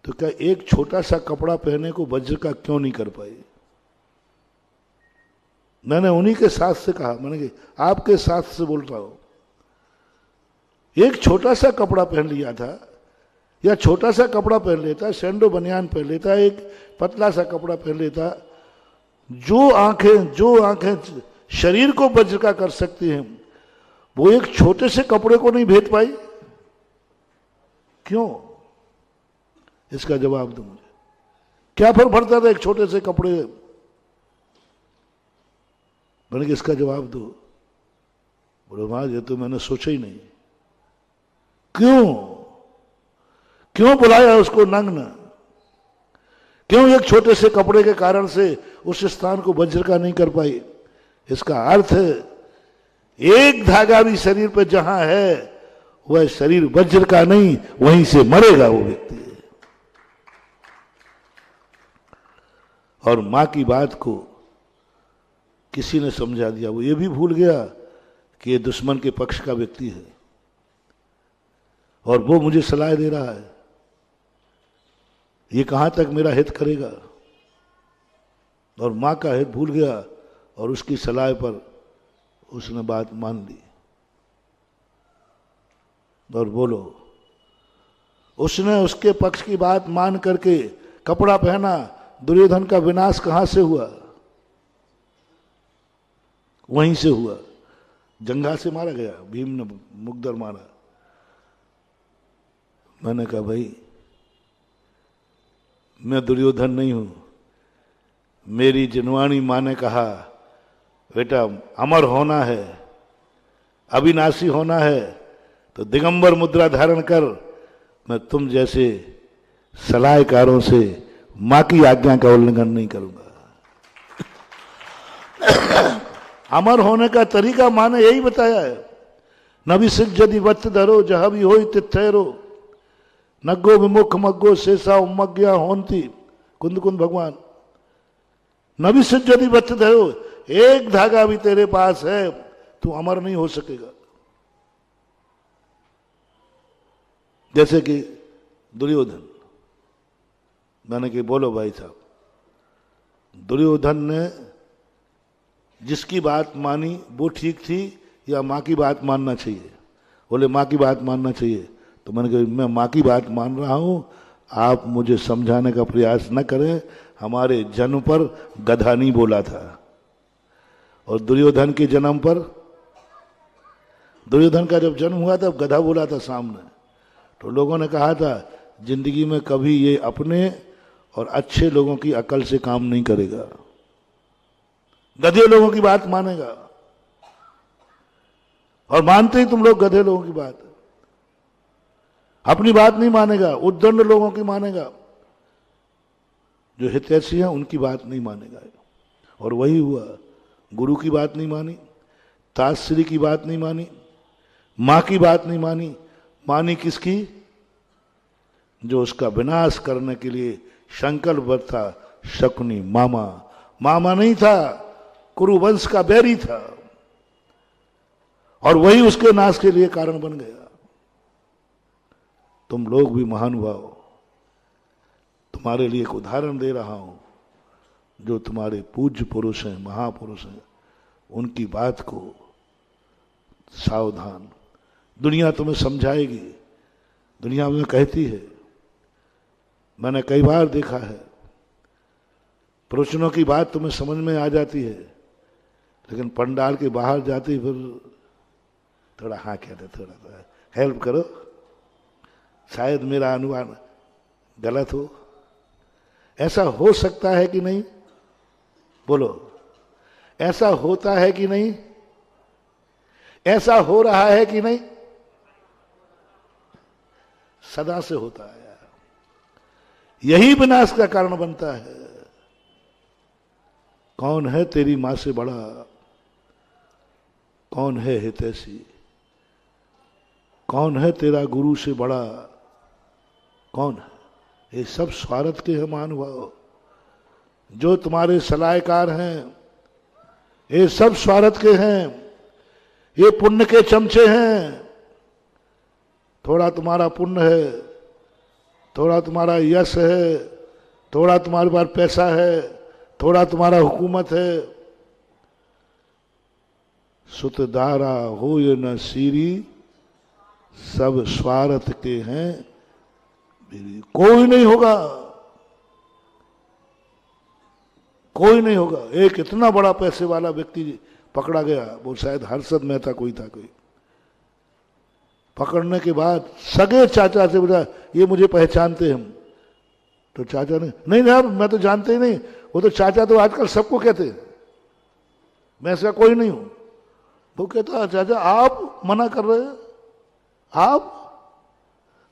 A: तो क्या एक छोटा सा कपड़ा पहने को वज्र का क्यों नहीं कर पाई? मैंने उन्हीं के साथ से कहा, मैंने कहा आपके साथ से बोल रहा हूं, एक छोटा सा कपड़ा पहन लिया था, या छोटा सा कपड़ा पहन लेता, सैंडो बनियान पहन लेता, एक पतला सा कपड़ा पहन लेता, जो आंखें शरीर को वज्र का कर सकती हैं, वो एक छोटे से कपड़े को नहीं भेद पाई, क्यों? इसका जवाब दो मुझे। क्या फर्क पड़ता था एक छोटे से कपड़े? मैंने कहा इसका जवाब दो। बोले महाराज ये तो मैंने सोचा ही नहीं। क्यों बुलाया उसको नग्न? क्यों एक छोटे से कपड़े के कारण से उस स्थान को वज्र का नहीं कर पाई? इसका अर्थ है एक धागा भी शरीर पर जहां है वह शरीर वज्र का नहीं, वहीं से मरेगा वो व्यक्ति। और मां की बात को किसी ने समझा दिया, वो ये भी भूल गया कि ये दुश्मन के पक्ष का व्यक्ति है और वो मुझे सलाह दे रहा है, ये कहां तक मेरा हित करेगा। और मां का हित भूल गया और उसकी सलाह पर उसने बात मान ली। और बोलो, उसने उसके पक्ष की बात मान करके कपड़ा पहना, दुर्योधन का विनाश कहां से हुआ? वहीं से हुआ, जंघा से मारा गया, भीम ने मुग्दर मारा। मैंने कहा भाई मैं दुर्योधन नहीं हूं। मेरी जिनवाणी मां ने कहा बेटा अमर होना है, अविनाशी होना है, तो दिगंबर मुद्रा धारण कर। मैं तुम जैसे सलाहकारों से मां की आज्ञा का उल्लंघन नहीं करूंगा। अमर होने का तरीका माने यही बताया है। नबी सिख यदि वत धरो जह भी हो तिथेरो नग्गो विमुख मग्गो शेषा उमग्या होंती कुंद कुंद भगवान। नबी सिख यदि वत धरो, एक धागा भी तेरे पास है तू अमर नहीं हो सकेगा। जैसे कि दुर्योधन, मैंने कि बोलो भाई साहब, दुर्योधन ने जिसकी बात मानी वो ठीक थी या माँ की बात मानना चाहिए? बोले माँ की बात मानना चाहिए। तो मैंने कहा मैं माँ की बात मान रहा हूँ, आप मुझे समझाने का प्रयास न करें, हमारे जन्म पर गधा नहीं बोला था। और दुर्योधन के जन्म पर, दुर्योधन का जब जन्म हुआ तब गधा बोला था सामने। तो लोगों ने कहा था जिंदगी में कभी ये अपने और अच्छे लोगों की अकल से काम नहीं करेगा, गधे लोगों की बात मानेगा। और मानते ही तुम लोग गधे लोगों की बात, अपनी बात नहीं मानेगा, उद्दंड लोगों की मानेगा, जो हितैषी हैं उनकी बात नहीं मानेगा। और वही हुआ, गुरु की बात नहीं मानी, ताश्री की बात नहीं मानी, मां की बात नहीं मानी। मानी किसकी? जो उसका विनाश करने के लिए संकल्पबद्ध था, शकुनी मामा। मामा नहीं था, कुरुवंश का बैरी था, और वही उसके नाश के लिए कारण बन गया। तुम लोग भी महानुभाव, तुम्हारे लिए एक उदाहरण दे रहा हूं, जो तुम्हारे पूज्य पुरुष हैं, महापुरुष हैं, उनकी बात को सावधान। दुनिया तुम्हें समझाएगी, दुनिया में कहती है, मैंने कई बार देखा है, प्रवचनों की बात तुम्हें समझ में आ जाती है, लेकिन पंडाल के बाहर जाती फिर थोड़ा हाँ कहते, थोड़ा हेल्प करो, शायद मेरा अनुमान गलत हो। ऐसा हो सकता है कि नहीं? बोलो, ऐसा होता है कि नहीं? ऐसा हो रहा है कि नहीं? सदा से होता है। यही विनाश का कारण बनता है। कौन है तेरी मां से बड़ा? कौन है हितैषी? कौन है तेरा गुरु से बड़ा? कौन है? ये सब स्वार्थ के हैं महानुभाव। जो तुम्हारे सलाहकार हैं, ये सब स्वार्थ के हैं, ये पुण्य के चमचे हैं। थोड़ा तुम्हारा पुण्य है, थोड़ा तुम्हारा यश है, थोड़ा तुम्हारे पास पैसा है, थोड़ा तुम्हारा हुकूमत है। सुतदारा हो ये न सीरी, सब स्वार्थ के हैं, कोई नहीं होगा, कोई नहीं होगा। एक इतना बड़ा पैसे वाला व्यक्ति पकड़ा गया, वो शायद हर्षद मेहता कोई था, कोई पकड़ने के बाद सगे चाचा से बोला ये मुझे पहचानते हैं? तो चाचा ने नहीं नहीं मैं तो जानते ही नहीं। वो तो चाचा तो आजकल सबको कहते हैं, मैं ऐसा कोई नहीं हूं। वो कहता चाचा आप मना कर रहे हैं? आप?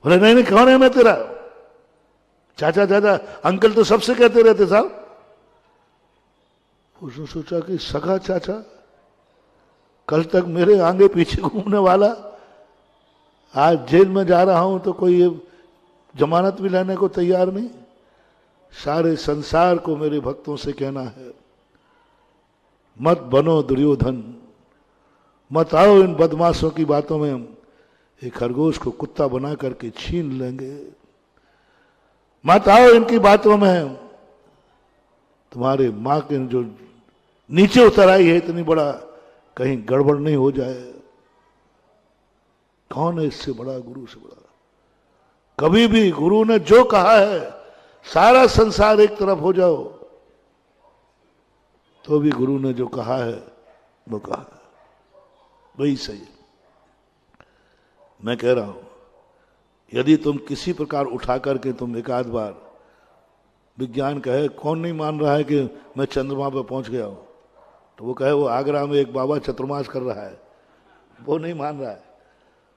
A: बोले नहीं नहीं कौन है मैं तेरा? चाचा चाचा अंकल तो सबसे कहते रहते साहब। उसने सोचा कि सगा चाचा, कल तक मेरे आगे पीछे घूमने वाला, आज जेल में जा रहा हूं तो कोई जमानत भी लेने को तैयार नहीं। सारे संसार को मेरे भक्तों से कहना है, मत बनो दुर्योधन, मत आओ इन बदमाशों की बातों में। एक खरगोश को कुत्ता बना करके छीन लेंगे। मत आओ इनकी बातों में। तुम्हारे मां के जो नीचे उतर आई है इतनी बड़ा, कहीं गड़बड़ नहीं हो जाए। कौन है इससे बड़ा? गुरु से बड़ा। कभी भी गुरु ने जो कहा है, सारा संसार एक तरफ हो जाओ, तो भी गुरु ने जो कहा है वो कहा है, वही सही है। मैं कह रहा हूं, यदि तुम किसी प्रकार उठा करके तुम एक आध बार, विज्ञान कहे, कौन नहीं मान रहा है कि मैं चंद्रमा पर पहुंच गया हूं? तो वो कहे वो आगरा में एक बाबा चतुर्मास कर रहा है, वो नहीं मान रहा है।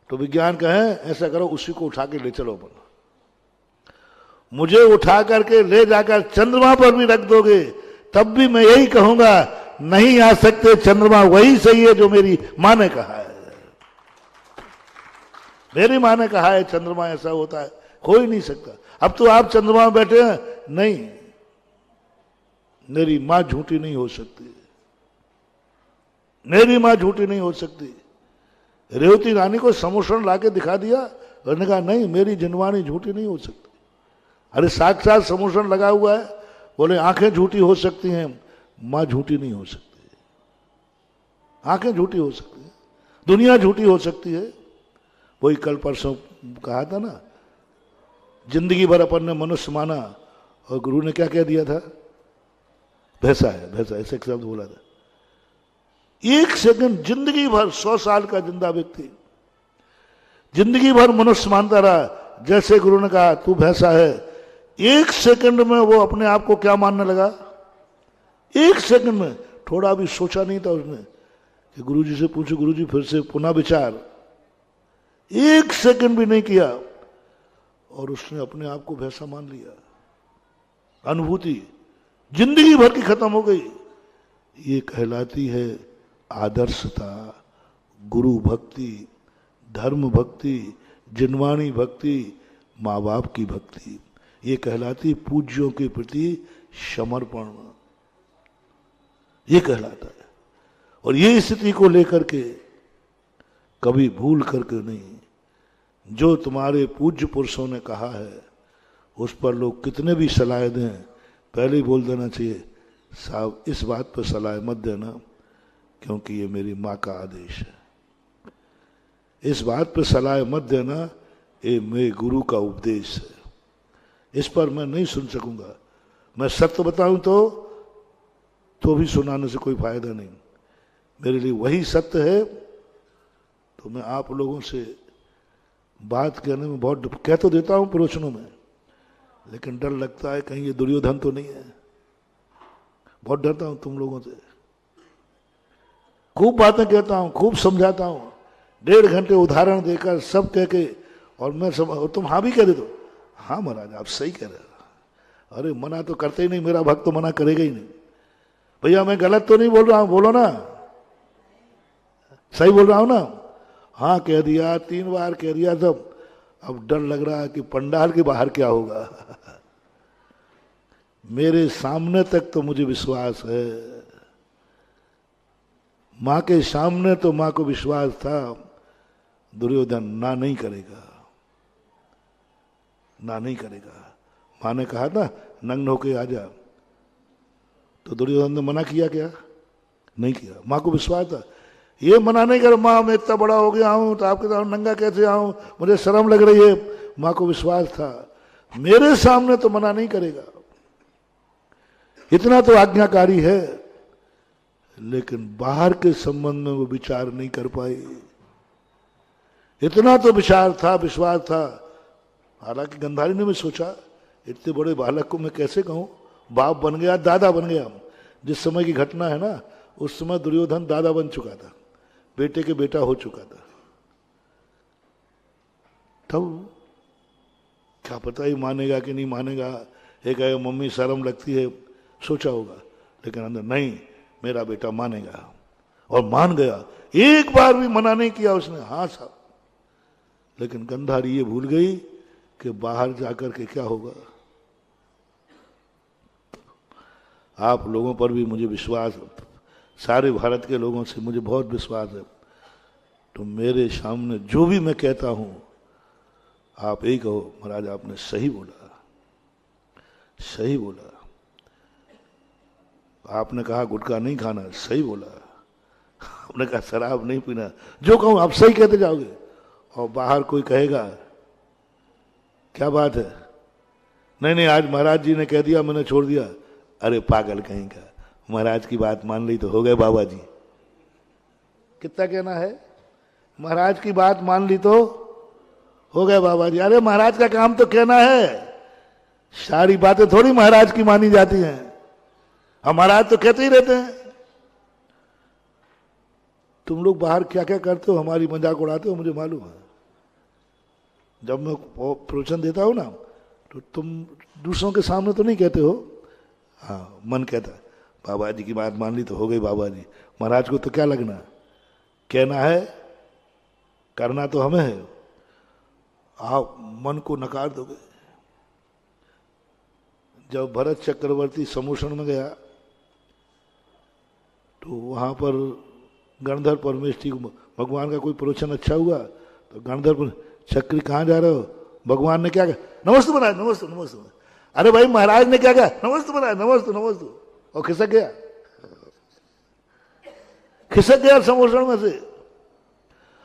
A: तो विज्ञान कहे ऐसा करो, उसी को उठा के ले चलो अपन। मुझे उठा करके ले जाकर चंद्रमा पर भी रख दोगे, तब भी मैं यही कहूंगा नहीं आ सकते चंद्रमा वही सही है जो मेरी मां ने कहा है। मेरी मां ने कहा है चंद्रमा ऐसा होता है, हो ही नहीं सकता। अब तो आप चंद्रमा में बैठे हैं, नहीं, मेरी मां झूठी नहीं हो सकती, मेरी मां झूठी नहीं हो सकती। रेवती रानी को समोषण लाके दिखा दिया, उन्होंने कहा नहीं मेरी जिनवानी झूठी नहीं हो सकती। अरे साक्षात समोषण लगा हुआ है, बोले आंखें झूठी हो सकती हैं, मां झूठी नहीं हो सकती। आंखें झूठी हो सकती है, दुनिया झूठी हो सकती है। वही कल परसों कहा था ना, जिंदगी भर अपन ने मनुष्य माना और गुरु ने क्या कह दिया था, भैंसा है, भैंसा, ऐसे एक शब्द बोला था। एक सेकंड जिंदगी भर 100 साल का जिंदा व्यक्ति जिंदगी भर मनुष्य मानता रहा, जैसे गुरु ने कहा तू भैंसा है, एक सेकंड में वो अपने आप को क्या मानने लगा। एक सेकंड में, थोड़ा भी सोचा नहीं था उसने कि गुरुजी से पूछो, गुरुजी फिर से पुनः विचार, एक सेकंड भी नहीं किया और उसने अपने आप को भैंसा मान लिया। अनुभूति जिंदगी भर की खत्म हो गई। ये कहलाती है आदर्शता, गुरु भक्ति, धर्म भक्ति, जिनवाणी भक्ति, माँ बाप की भक्ति। ये कहलाती पूज्यों के प्रति समर्पण, ये कहलाता है। और ये स्थिति को लेकर के कभी भूल करके नहीं, जो तुम्हारे पूज्य पुरुषों ने कहा है उस पर लोग कितने भी सलाह दें, पहले ही बोल देना चाहिए साहब इस बात पर सलाह मत देना, क्योंकि ये मेरी माँ का आदेश है। इस बात पर सलाह मत देना, ये मेरे गुरु का उपदेश है, इस पर मैं नहीं सुन सकूंगा। मैं सत्य बताऊं तो भी सुनाने से कोई फायदा नहीं, मेरे लिए वही सत्य है। तो मैं आप लोगों से बात कहने में बहुत कह तो देता हूं प्रवचनों में, लेकिन डर लगता है कहीं ये दुर्योधन तो नहीं है। बहुत डरता हूं तुम लोगों से, खूब बातें कहता हूं, खूब समझाता हूं, 1.5 घंटे उदाहरण देकर सब कह के, और मैं सब, और तुम हाँ भी कह देते हो, हाँ महाराज आप सही कह रहे हो। अरे मना तो करते ही नहीं, मेरा भक्त तो मना करेगा ही नहीं। भैया मैं गलत तो नहीं बोल रहा हूं, बोलो ना, सही बोल रहा हूं ना। हाँ कह दिया, 3 बार कह दिया सब। अब डर लग रहा है कि पंडाल के बाहर क्या होगा। मेरे सामने तक तो मुझे विश्वास है, मां के सामने तो मां को विश्वास था दुर्योधन ना नहीं करेगा, ना नहीं करेगा। मां ने कहा था नग्न होके आ जा, तो दुर्योधन ने मना किया क्या? नहीं किया। मां को विश्वास था, ये मना नहीं कर, मां मैं इतना बड़ा हो गया हूं तो आपके साथ नंगा कैसे आऊं, मुझे शर्म लग रही है। मां को विश्वास था मेरे सामने तो मना नहीं करेगा, इतना तो आज्ञाकारी है। लेकिन बाहर के संबंध में वो विचार नहीं कर पाई, इतना तो विचार था, विश्वास था। हालांकि गंधारी ने भी सोचा इतने बड़े बालक को मैं कैसे कहूं, बाप बन गया, दादा बन गया। जिस समय की घटना है ना, उस समय दुर्योधन दादा बन चुका था, बेटे के बेटा हो चुका था। तब क्या पता ही मानेगा कि नहीं मानेगा, एक आए मम्मी शर्म लगती है, सोचा होगा, लेकिन अंदर नहीं मेरा बेटा मानेगा, और मान गया। एक बार भी मना नहीं किया उसने, हाँ साहब। लेकिन गंधारी ये भूल गई कि बाहर जाकर के क्या होगा। आप लोगों पर भी मुझे विश्वास, सारे भारत के लोगों से मुझे बहुत विश्वास है। तो मेरे सामने जो भी मैं कहता हूं आप यही कहो महाराज आपने सही बोला, सही बोला। आपने कहा गुटखा नहीं खाना, सही बोला। आपने कहा शराब नहीं पीना, जो कहूं आप सही कहते जाओगे। और बाहर कोई कहेगा क्या बात है, नहीं नहीं आज महाराज जी ने कह दिया मैंने छोड़ दिया। अरे पागल कहीं का, महाराज की बात मान ली तो हो गए बाबा जी। कितना कहना है, महाराज की बात मान ली तो हो गए बाबा जी। अरे महाराज का काम तो कहना है, सारी बातें थोड़ी महाराज की मानी जाती हैं। हम महाराज तो कहते ही रहते हैं। तुम लोग बाहर क्या क्या करते हो, हमारी मजाक उड़ाते हो, मुझे मालूम है। जब मैं प्रवचन देता हूं ना तो तुम दूसरों के सामने तो नहीं कहते हो, हाँ मन कहता है बाबा जी की बात मान ली तो हो गई बाबा जी, महाराज को तो क्या लगना, कहना है करना तो हमें है, आप मन को नकार दोगे। जब भरत चक्रवर्ती समूषण में गया तो वहां पर गणधर परमेष्ठी को भगवान का कोई प्रवचन अच्छा हुआ तो गणधर चक्री कहाँ जा रहे हो, भगवान ने क्या कहा, नमस्ते महाराज नमस्ते नमस्ते। अरे भाई महाराज ने क्या कहा, नमस्ते महाराज नमस्ते नमस्ते, और खिसक गया, खिसक गया समूषण में से।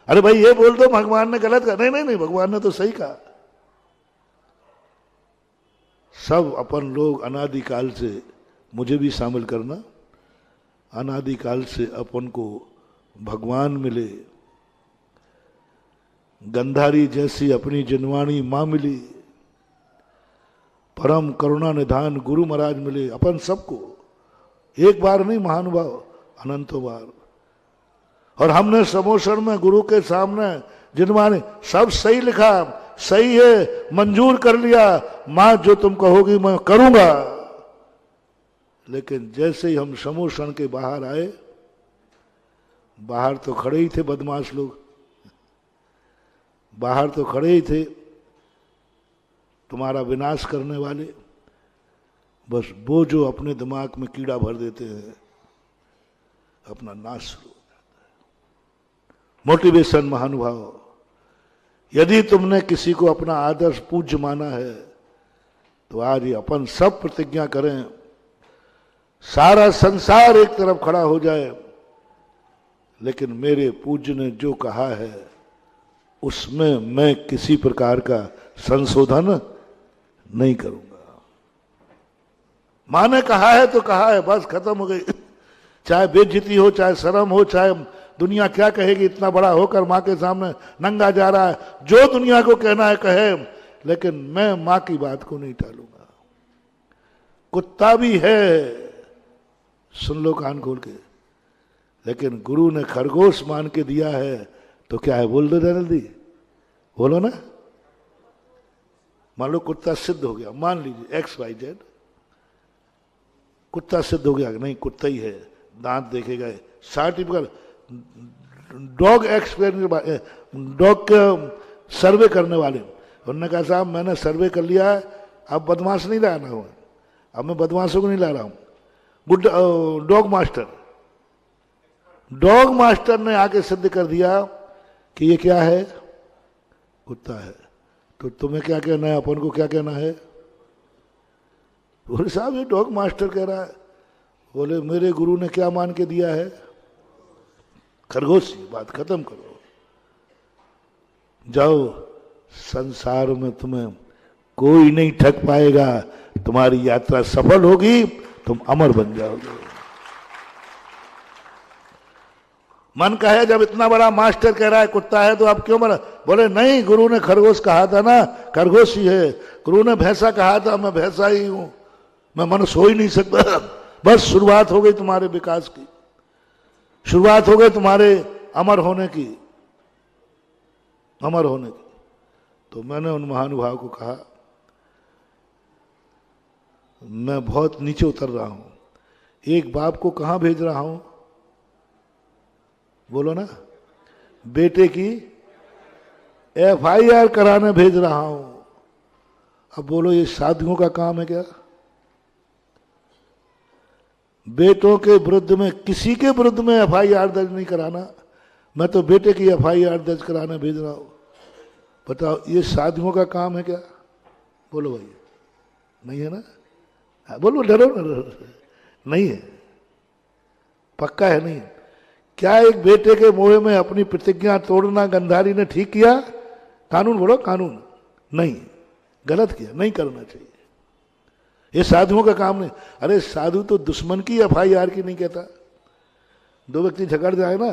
A: अरे भाई ये बोल दो भगवान ने गलत कहा, नहीं नहीं नहीं भगवान ने तो सही कहा। सब अपन लोग अनादिकाल से, मुझे भी शामिल करना, अनादिकाल से अपन को भगवान मिले, गंधारी जैसी अपनी जनवाणी मां मिली, परम करुणा निधान गुरु महाराज मिले अपन सबको, एक बार नहीं महानुभाव, अनंतों बार। और हमने समोषण में गुरु के सामने जिनवाणी सब सही लिखा, सही है, मंजूर कर लिया, मां जो तुम कहोगी मैं करूंगा। लेकिन जैसे ही हम समोषण के बाहर आए, बाहर तो खड़े ही थे बदमाश लोग, बाहर तो खड़े ही थे तुम्हारा विनाश करने वाले, बस वो जो अपने दिमाग में कीड़ा भर देते हैं, अपना नाश शुरू हो जाता है। मोटिवेशन महानुभाव, यदि तुमने किसी को अपना आदर्श पूज्य माना है तो आज ये अपन सब प्रतिज्ञा करें, सारा संसार एक तरफ खड़ा हो जाए, लेकिन मेरे पूज्य ने जो कहा है उसमें मैं किसी प्रकार का संशोधन नहीं करूंगा। मां ने कहा है तो कहा है, बस खत्म हो गई। चाहे बेइज्जती हो, चाहे शर्म हो, चाहे दुनिया क्या कहेगी, इतना बड़ा होकर मां के सामने नंगा जा रहा है, जो दुनिया को कहना है कहे, लेकिन मैं मां की बात को नहीं टालूंगा। कुत्ता भी है, सुन लो कान खोल के, लेकिन गुरु ने खरगोश मान के दिया है तो क्या है, बोल दो जल्दी, बोलो ना। मान लो कुत्ता सिद्ध हो गया, मान लीजिए XYZ कुत्ता सिद्ध हो गया, नहीं कुत्ता ही है, दांत देखे गए, सर्टिफिकेट, डॉग एक्सपेरिमेंट, डॉग का सर्वे करने वाले, उन्होंने कहा साहब मैंने सर्वे कर लिया है, अब बदमाश नहीं लाना हूं, अब मैं बदमाशों को नहीं ला रहा हूं। गुड डॉग मास्टर ने आके सिद्ध कर दिया कि ये क्या है, कुत्ता है। तो तुम्हें क्या कहना है, अपन को क्या कहना है? बोले साहब ये डॉग मास्टर कह रहा है। बोले मेरे गुरु ने क्या मान के दिया है, खरगोश। बात खत्म करो, जाओ, संसार में तुम्हें कोई नहीं ठग पाएगा, तुम्हारी यात्रा सफल होगी, तुम अमर बन जाओगे। मन का है, जब इतना बड़ा मास्टर कह रहा है कुत्ता है तो आप क्यों मरा? बोले नहीं, गुरु ने खरगोश कहा था ना, खरगोश ही है। गुरु ने भैंसा कहा था, मैं भैंसा ही हूं, मैं मनुष्य हो ही नहीं सकता। बस शुरुआत हो गई तुम्हारे विकास की, शुरुआत हो गई तुम्हारे अमर होने की, अमर होने की। तो मैंने उन महानुभाव को कहा मैं बहुत नीचे उतर रहा हूं, एक बाप को कहां भेज रहा हूं, बोलो ना, बेटे की FIR कराने भेज रहा हूं। अब बोलो ये साधुओं का काम है क्या? बेटों के विरुद्ध में, किसी के विरुद्ध में FIR दर्ज नहीं कराना, मैं तो बेटे की FIR दर्ज कराने भेज रहा हूं। बताओ ये साधुओं का काम है क्या? बोलो भाई, नहीं है ना? बोलो, डरो ना, नहीं है, पक्का है नहीं। क्या एक बेटे के मोह में अपनी प्रतिज्ञा तोड़ना गंधारी ने ठीक किया? कानून बोलो, कानून नहीं, गलत किया, नहीं करना चाहिए। ये साधुओं का काम नहीं। अरे साधु तो दुश्मन की FIR की नहीं कहता। दो व्यक्ति झगड़ जाए ना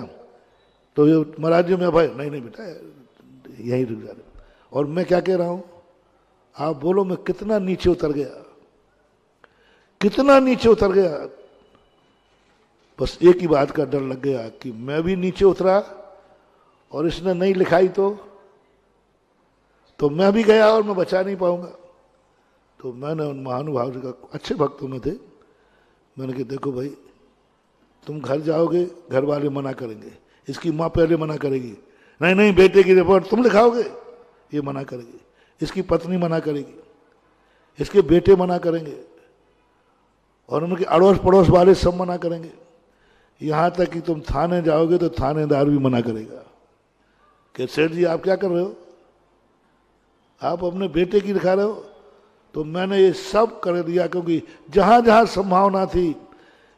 A: तो ये महाराज जी में FIR नहीं, नहीं बेटा यहीं रुक जा रहे। और मैं क्या कह रहा हूं, आप बोलो मैं कितना नीचे उतर गया, कितना नीचे उतर गया। बस एक ही बात का डर लग गया कि मैं भी नीचे उतरा और इसने नहीं लिखाई तो मैं भी गया और मैं बचा नहीं पाऊंगा। तो मैंने उन महानुभाव जी का, अच्छे भक्तों में थे, मैंने कहा देखो भाई, तुम घर जाओगे, घर वाले मना करेंगे, इसकी माँ पहले मना करेगी, नहीं नहीं बेटे की रिपोर्ट तुम लिखाओगे, ये मना करेगी, इसकी पत्नी मना करेगी, इसके बेटे मना करेंगे, और उनके अड़ोस पड़ोस वाले सब मना करेंगे। यहां तक कि तुम थाने जाओगे तो थानेदार भी मना करेगा कि सेठ जी आप क्या कर रहे हो, आप अपने बेटे की लिखा रहे हो। तो मैंने ये सब कर दिया, क्योंकि जहां जहां संभावना थी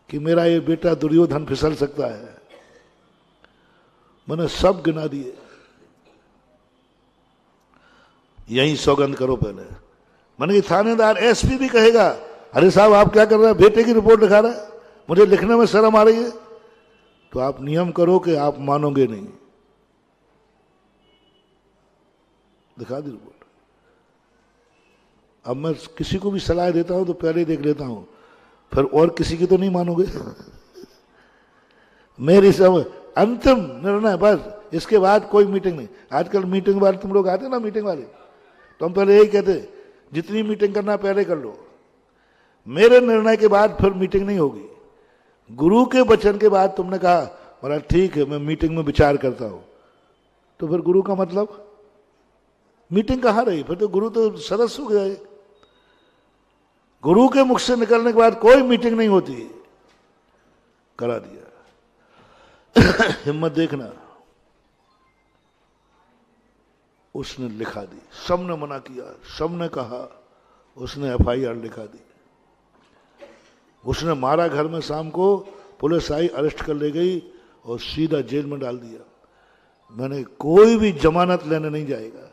A: कि मेरा ये बेटा दुर्योधन फिसल सकता है, मैंने सब गिना दिए। यही सौगंध करो पहले। मैंने थानेदार एसपी भी कहेगा, अरे साहब आप क्या कर रहे हैं, बेटे की रिपोर्ट लिखा रहा है, मुझे लिखने में शर्म आ रही है, तो आप नियम करो कि आप मानोगे नहीं, दिखा दी रिपोर्ट। अब मैं किसी को भी सलाह देता हूं तो पहले ही देख लेता हूं, फिर और किसी की तो नहीं मानोगे। मेरी सब अंतिम निर्णय बस, इसके बाद कोई मीटिंग नहीं। आजकल मीटिंग वाले तुम लोग आते ना, मीटिंग वाले, तो हम पहले यही कहते जितनी मीटिंग करना पहले कर लो, मेरे निर्णय के बाद फिर मीटिंग नहीं होगी। गुरु के वचन के बाद तुमने कहा महाराज ठीक है मैं मीटिंग में विचार करता हूं, तो फिर गुरु का मतलब मीटिंग कहां रही, फिर तो गुरु तो सदस्य हो गए। गुरु के मुख से निकलने के बाद कोई मीटिंग नहीं होती, करा दिया। हिम्मत देखना, उसने लिखा दी, सबने मना किया, सबने कहा, उसने एफआईआर लिखा दी। उसने मारा घर में, शाम को पुलिस आई, अरेस्ट कर ले गई और सीधा जेल में डाल दिया। मैंने कोई भी जमानत लेने नहीं जाएगा,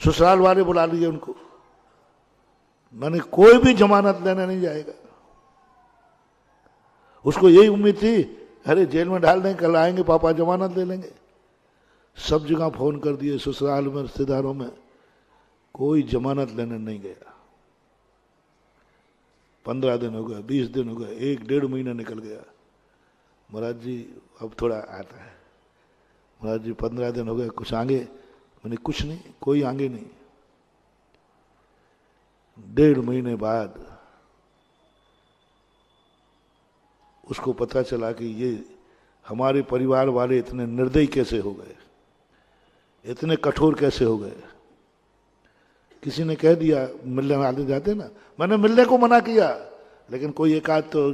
A: ससुराल वाले बुला लिए उनको, मैंने कोई भी जमानत लेने नहीं जाएगा। उसको यही उम्मीद थी अरे जेल में डाल देंगे, कल आएंगे पापा जमानत ले लेंगे। सब जगह फोन कर दिए, ससुराल में, रिश्तेदारों में, कोई जमानत लेने नहीं गया। 15 दिन हो गए, 20 दिन हो गए, 1-1.5 महीना निकल गया। महाराज जी अब थोड़ा आता है, महाराज जी 15 दिन हो गए, कुछ आगे? मैंने कुछ नहीं, कोई आगे नहीं। 1.5 महीने बाद उसको पता चला कि ये हमारे परिवार वाले इतने निर्दयी कैसे हो गए, इतने कठोर कैसे हो गए। किसी ने कह दिया, मिलने वाले जाते ना, मैंने मिलने को मना किया, लेकिन कोई एक आध तो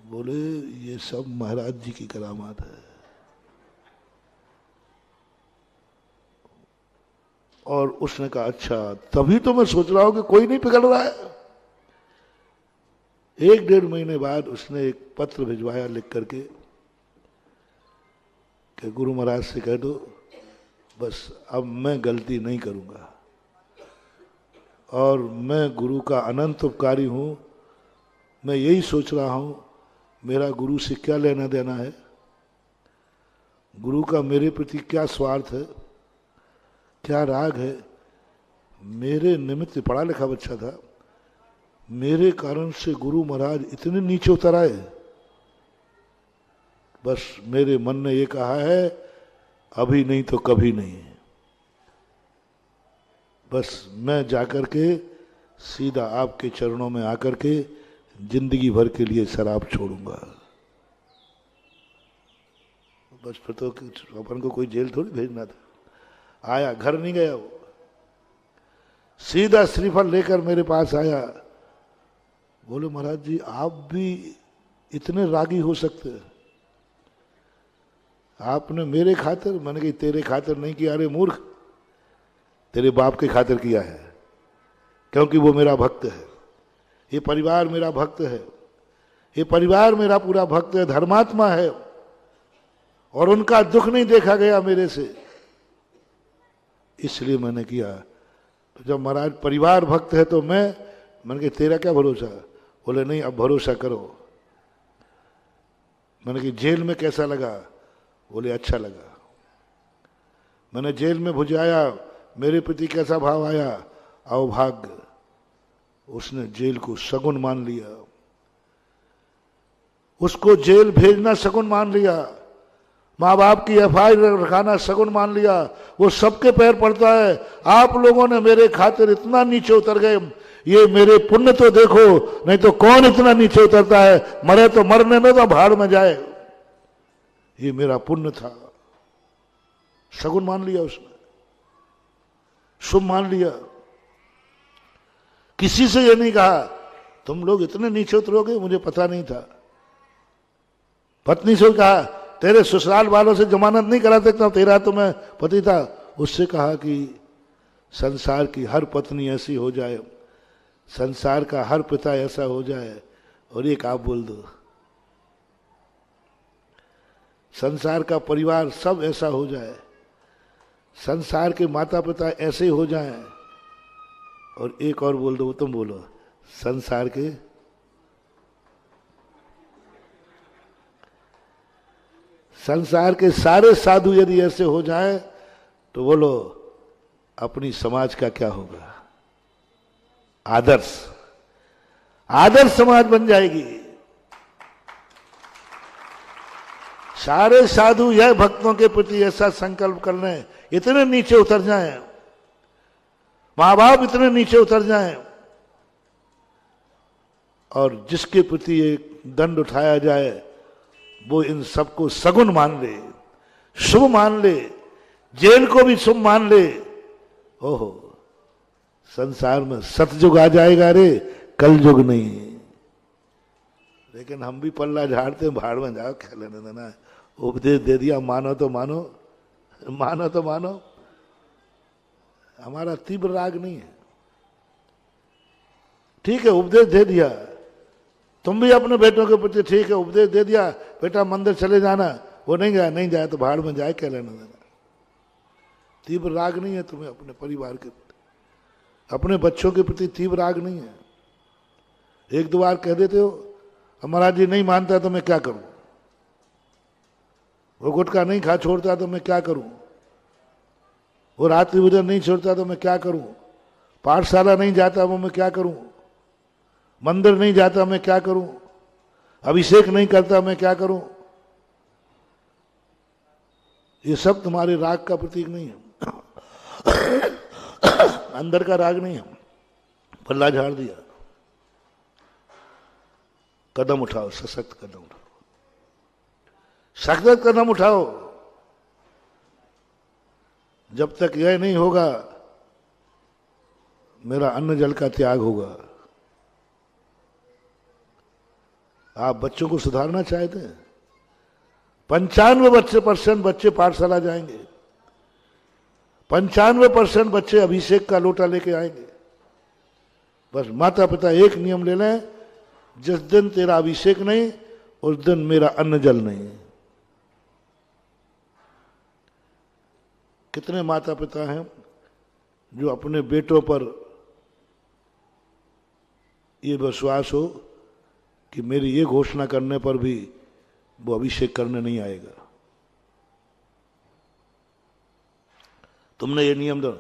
A: बोले ये सब महाराज जी की करामात है। और उसने कहा अच्छा, तभी तो मैं सोच रहा हूं कि कोई नहीं पिघल रहा है। 1-1.5 महीने बाद उसने एक पत्र भिजवाया लिख करके कि गुरु महाराज से कह दो बस अब मैं गलती नहीं करूंगा, और मैं गुरु का अनंत उपकारी हूं। मैं यही सोच रहा हूं मेरा गुरु से क्या लेना देना है, गुरु का मेरे प्रति क्या स्वार्थ है, क्या राग है। मेरे निमित्त पढ़ा लिखा बच्चा था, मेरे कारण से गुरु महाराज इतने नीचे उतर आए। बस मेरे मन ने ये कहा है अभी नहीं तो कभी नहीं। बस मैं जाकर के सीधा आपके चरणों में आकर के जिंदगी भर के लिए शराब छोड़ूंगा। बस फिर तो अपन को कोई जेल थोड़ी भेजना था। आया, घर नहीं गया वो, सीधा श्रीफल लेकर मेरे पास आया। बोले महाराज जी आप भी इतने रागी हो सकते हैं, आपने मेरे खातिर? मैंने कहा तेरे खातिर नहीं किया, अरे मूर्ख, तेरे बाप के खातिर किया है, क्योंकि वो मेरा भक्त है, ये परिवार मेरा भक्त है, ये परिवार मेरा पूरा भक्त है, धर्मात्मा है, और उनका दुख नहीं देखा गया मेरे से, इसलिए मैंने किया। तो जब महाराज परिवार भक्त है तो मैंने कहा तेरा क्या भरोसा? बोले नहीं अब भरोसा करो। मैंने कहा जेल में कैसा लगा? बोले अच्छा लगा। मैंने जेल में भुजाया, मेरे प्रति कैसा भाव आया? अवभाग्य। उसने जेल को शगुन मान लिया, उसको जेल भेजना शगुन मान लिया। माँ बाप की एफआईआर रखाना सगुन मान लिया, वो सबके पैर पड़ता है। आप लोगों ने मेरे खातिर इतना नीचे उतर गए, ये मेरे पुण्य तो देखो, नहीं तो कौन इतना नीचे उतरता है, मरे तो मरने में, तो भाड़ में जाए। ये मेरा पुण्य था, सगुन मान लिया उसने, शुभ मान लिया। किसी से ये नहीं कहा तुम लोग इतने नीचे उतरोगे, मुझे पता नहीं था। पत्नी से कहा तेरे ससुराल वालों से जमानत नहीं करा सकता, तेरा तो मैं पति था। उससे कहा कि संसार की हर पत्नी ऐसी हो जाए, संसार का हर पिता ऐसा हो जाए, और एक आप बोल दो, संसार का परिवार सब ऐसा हो जाए, संसार के माता पिता ऐसे हो जाएं, और एक और बोल दो, तुम बोलो, संसार के सारे साधु यदि ऐसे हो जाएं, तो बोलो अपनी समाज का क्या होगा? आदर्श समाज बन जाएगी। सारे साधु यह भक्तों के प्रति ऐसा संकल्प कर लें, इतने नीचे उतर जाएं, माँ बाप इतने नीचे उतर जाएं, और जिसके प्रति एक दंड उठाया जाए वो इन सबको सगुन मान ले, शुभ मान ले, जेल को भी शुभ मान ले। ओहो, संसार में सतयुग आ जाएगा रे, कलयुग नहीं। लेकिन हम भी पल्ला झाड़ते हैं, भाड़ में जाओ, क्या लेने देना है। उपदेश दे दिया, मानो तो मानो, मानो तो मानो। हमारा तीव्र राग नहीं है, ठीक है, उपदेश दे दिया। तुम भी अपने बेटों के प्रति ठीक है, उपदेश दे दिया, बेटा मंदिर चले जाना, वो नहीं गया, नहीं जाए तो भाड़ में जाए, क्या लेना देना। तीव्र राग नहीं है तुम्हें अपने परिवार के प्रति, अपने बच्चों के प्रति तीव्र राग नहीं है। एक दो बार कह देते हो, महाराज जी नहीं मानता तो मैं क्या करूं, वो गुटखा नहीं खा छोड़ता तो मैं क्या करूं, वो रात्रि भोजन नहीं छोड़ता तो मैं क्या करूं, पाठशाला नहीं जाता वो मैं क्या करूं, मंदिर नहीं जाता मैं क्या करूं, अभिषेक नहीं करता मैं क्या करूं। ये सब तुम्हारे राग का प्रतीक नहीं है, अंदर का राग नहीं है। पल्ला झाड़ दिया, कदम उठाओ, सशक्त कदम उठाओ, सख्त कदम उठाओ। जब तक यह नहीं होगा मेरा अन्न जल का त्याग होगा। आप बच्चों को सुधारना चाहते हैं, 95% बच्चे पाठशाला जाएंगे, 95% बच्चे अभिषेक का लोटा लेके आएंगे। बस माता पिता एक नियम ले लें, जिस दिन तेरा अभिषेक नहीं उस दिन मेरा अन्न जल नहीं। कितने माता पिता हैं जो अपने बेटों पर ये विश्वास हो कि मेरी ये घोषणा करने पर भी वो अभिषेक करने नहीं आएगा। तुमने ये नियम दो,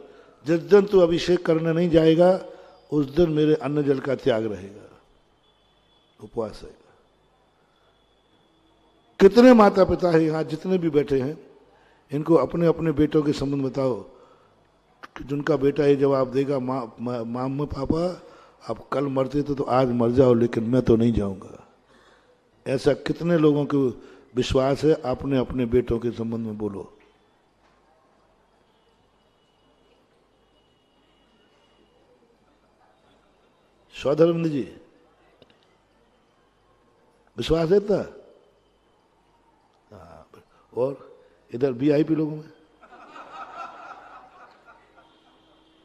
A: जिस दिन तू अभिषेक करने नहीं जाएगा उस दिन मेरे अन्न जल का त्याग रहेगा, उपवास रहेगा। कितने माता पिता हैं यहाँ जितने भी बैठे हैं, इनको अपने अपने बेटों के संबंध बताओ, जिनका बेटा ये जवाब देगा, माँ पापा आप कल मरते तो आज मर जाओ लेकिन मैं तो नहीं जाऊंगा। ऐसा कितने लोगों को विश्वास है? अपने अपने बेटों के संबंध में बोलो। सौधर्मेंद्र जी, विश्वास है इतना? और इधर वीआईपी लोगों में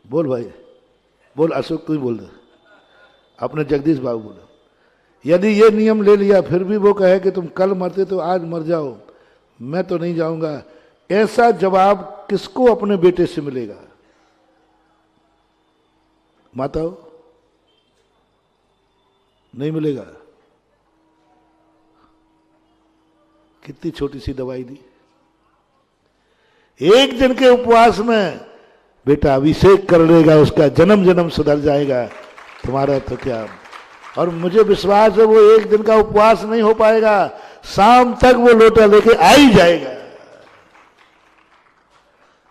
A: बोल भाई, बोल अशोक, तू ही बोल दे, अपने जगदीश बाबू बोलो। यदि ये नियम ले लिया फिर भी वो कहे कि तुम कल मरते तो आज मर जाओ, मैं तो नहीं जाऊंगा, ऐसा जवाब किसको अपने बेटे से मिलेगा? माताओं, नहीं मिलेगा। कितनी छोटी सी दवाई दी, एक दिन के उपवास में बेटा अभिषेक कर लेगा, उसका जन्म जन्म सुधर जाएगा, तुम्हारा तो क्या। और मुझे विश्वास है वो एक दिन का उपवास नहीं हो पाएगा, शाम तक वो लोटा लेके आ ही जाएगा।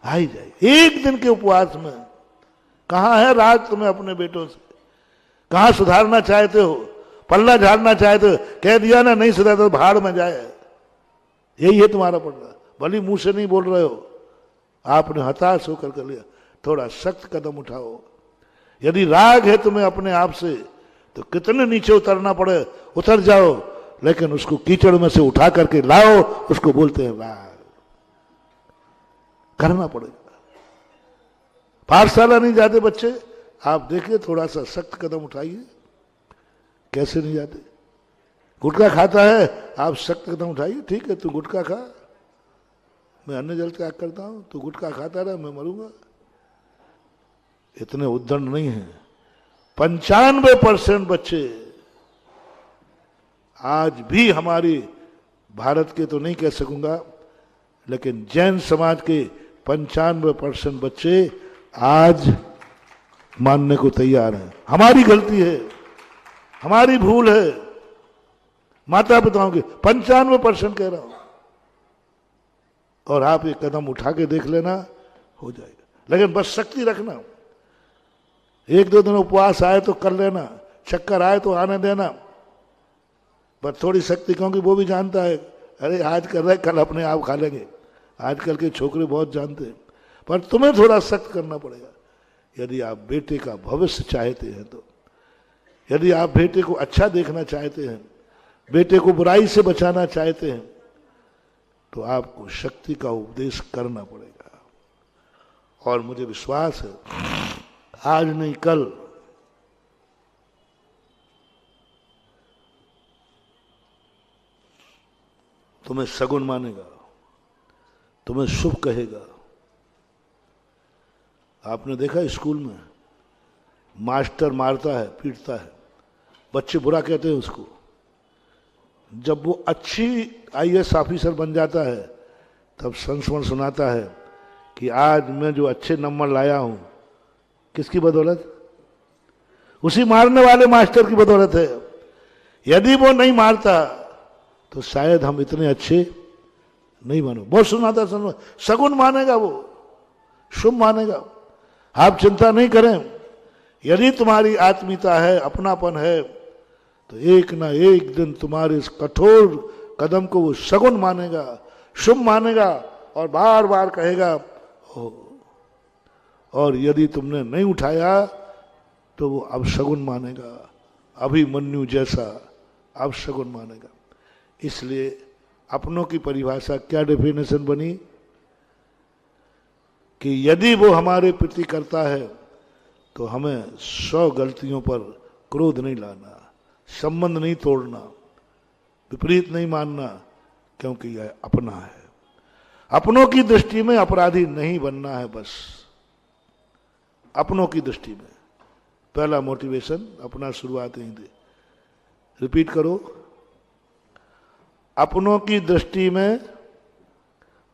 A: आ ही जाएगी। एक दिन के उपवास में कहां है राज तुम्हें अपने बेटों से? कहां सुधारना चाहते हो? पल्ला झाड़ना चाहते हो, कह दिया ना नहीं सुधार तो भाड़ में जाए। यही है तुम्हारा पड़ना। भली मुंह से नहीं बोल रहे हो, आपने हताश होकर कर लिया। थोड़ा सख्त कदम उठाओ। यदि राग है तुम्हें अपने आप से तो कितने नीचे उतरना पड़े उतर जाओ, लेकिन उसको कीचड़ में से उठा करके लाओ, उसको बोलते हैं राग। करना पड़ेगा। पाठशाला नहीं जाते बच्चे, आप देखिए थोड़ा सा सख्त कदम उठाइए। कैसे नहीं जाते? गुटखा खाता है, आप सख्त कदम उठाइए। ठीक है, तू गुटखा खा, मैं अन्न जल त्याग करता हूं, तू गुटखा खाता रहा, मैं मरूंगा। इतने उद्दंड नहीं है। 95% बच्चे आज भी हमारी, भारत के तो नहीं कह सकूंगा, लेकिन जैन समाज के 95% बच्चे आज मानने को तैयार हैं। हमारी गलती है, हमारी भूल है, माता पिताओं की। 95% कह रहा हूं। और आप एक कदम उठा के देख लेना, हो जाएगा। लेकिन बस शक्ति रखना। 1-2 दिन उपवास आए तो कर लेना, चक्कर आए तो आने देना, पर थोड़ी शक्ति, क्योंकि वो भी जानता है अरे आज कर रहे कल अपने आप खा लेंगे। आजकल के छोकरे बहुत जानते हैं, पर तुम्हें थोड़ा सख्त करना पड़ेगा। यदि आप बेटे का भविष्य चाहते हैं तो, यदि आप बेटे को अच्छा देखना चाहते हैं, बेटे को बुराई से बचाना चाहते हैं, तो आपको शक्ति का उपदेश करना पड़ेगा। और मुझे विश्वास है आज नहीं कल तुम्हें सगुन मानेगा, तुम्हें शुभ कहेगा। आपने देखा स्कूल में मास्टर मारता है, पीटता है, बच्चे बुरा कहते हैं उसको। जब वो अच्छी IAS ऑफिसर बन जाता है तब संस्मरण सुनाता है कि आज मैं जो अच्छे नंबर लाया हूं, किसकी बदौलत? उसी मारने वाले मास्टर की बदौलत है। यदि वो नहीं मारता तो शायद हम इतने अच्छे नहीं बनो। बहुत सुनाता सगुन मानेगा, वो शुभ मानेगा। आप चिंता नहीं करें। यदि तुम्हारी आत्मीयता है, अपनापन है, तो एक ना एक दिन तुम्हारे इस कठोर कदम को वो सगुन मानेगा, शुभ मानेगा और बार बार कहेगा। और यदि तुमने नहीं उठाया तो वो अपशगुन मानेगा, अभिमन्यु जैसा अपशगुन मानेगा। इसलिए अपनों की परिभाषा क्या डेफिनेशन बनी कि यदि वो हमारे प्रति करता है तो हमें 100 गलतियों पर क्रोध नहीं लाना, संबंध नहीं तोड़ना, विपरीत नहीं मानना, क्योंकि यह अपना है। अपनों की दृष्टि में अपराधी नहीं बनना है। बस अपनों की दृष्टि में पहला मोटिवेशन अपना शुरुआत यहीं दे। रिपीट करो, अपनों की दृष्टि में